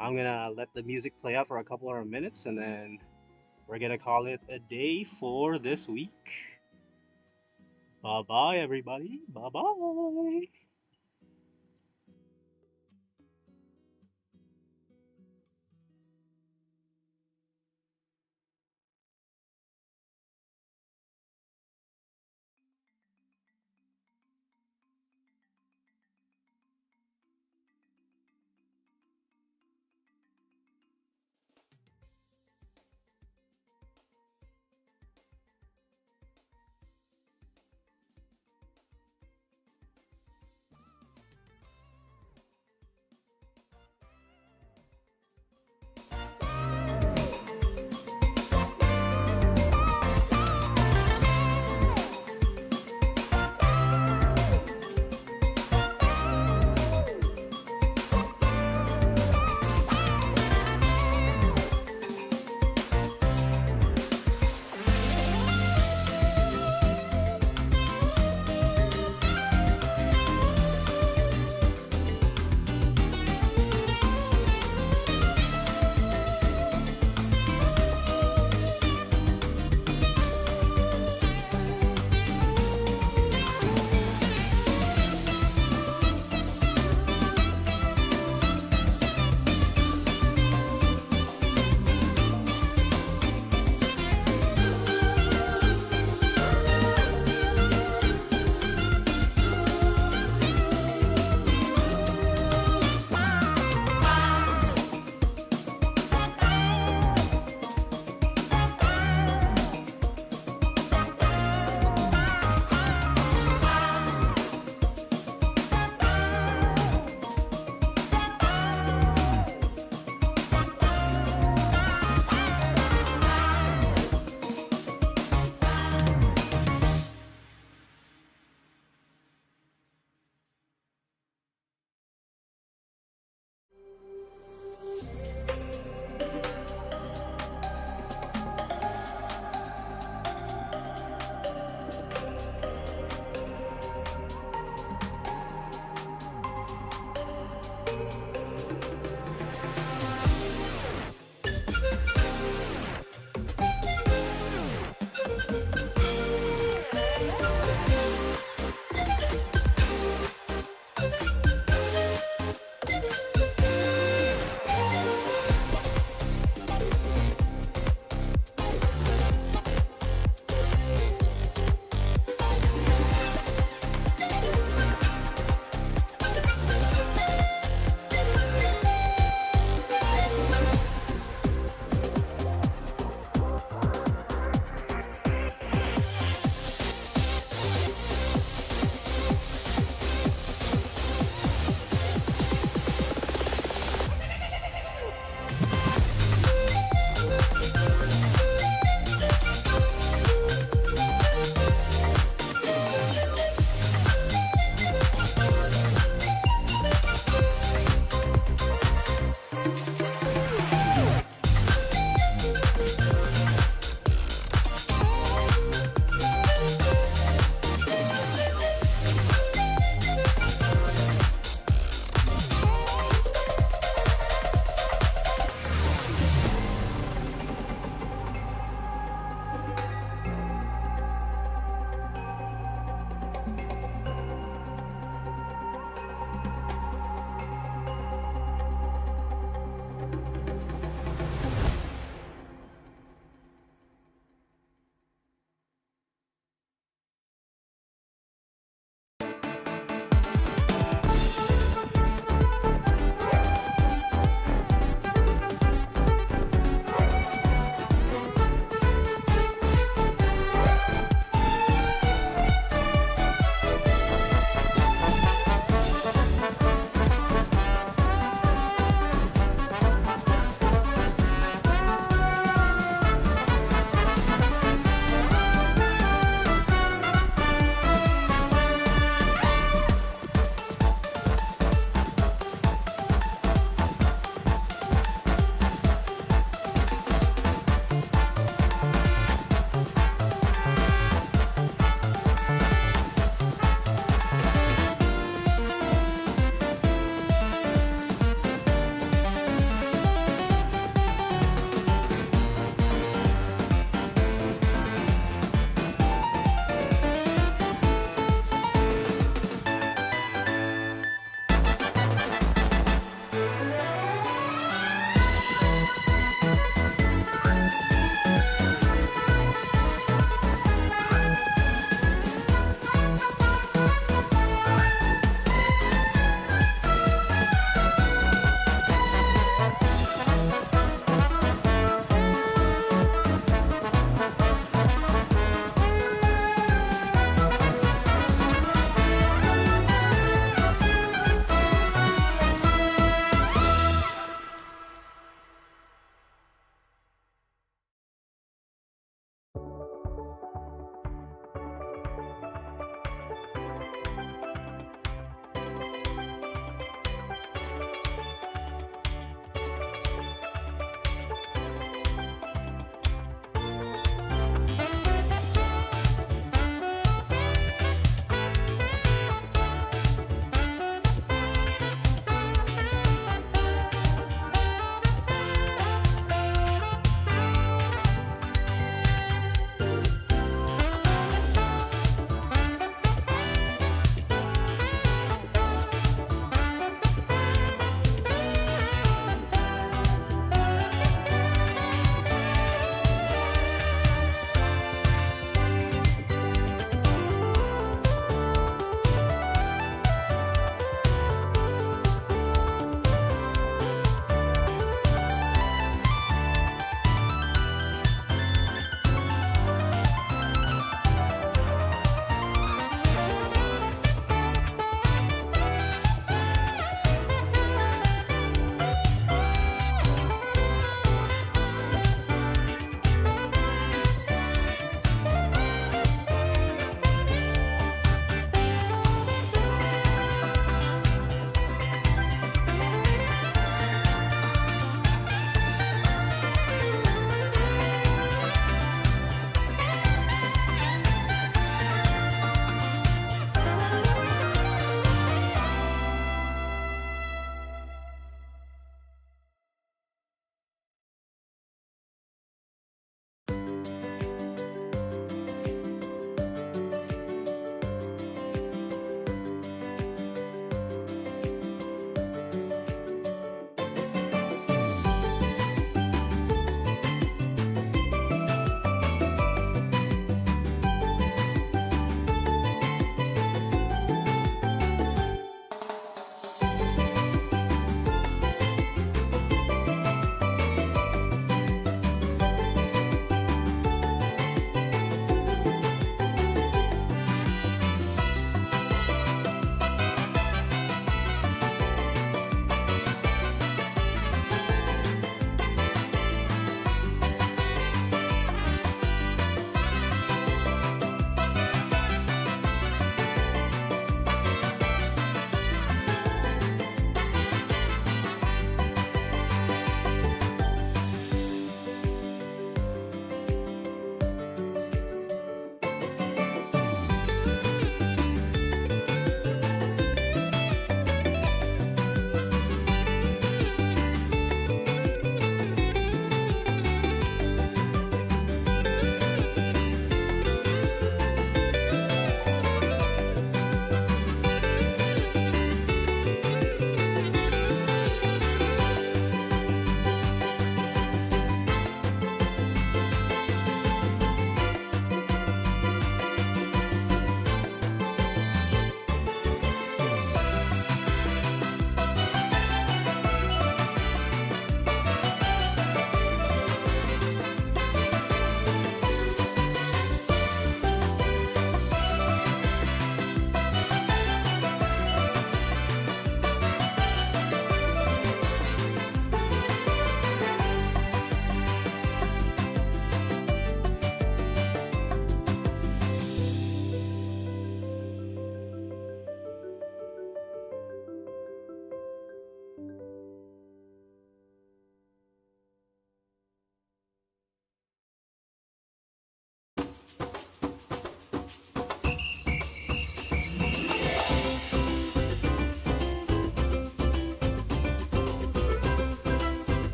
I'm gonna let the music play out for a couple of minutes, and then we're gonna call it a day for this week. Bye bye, everybody. Bye bye.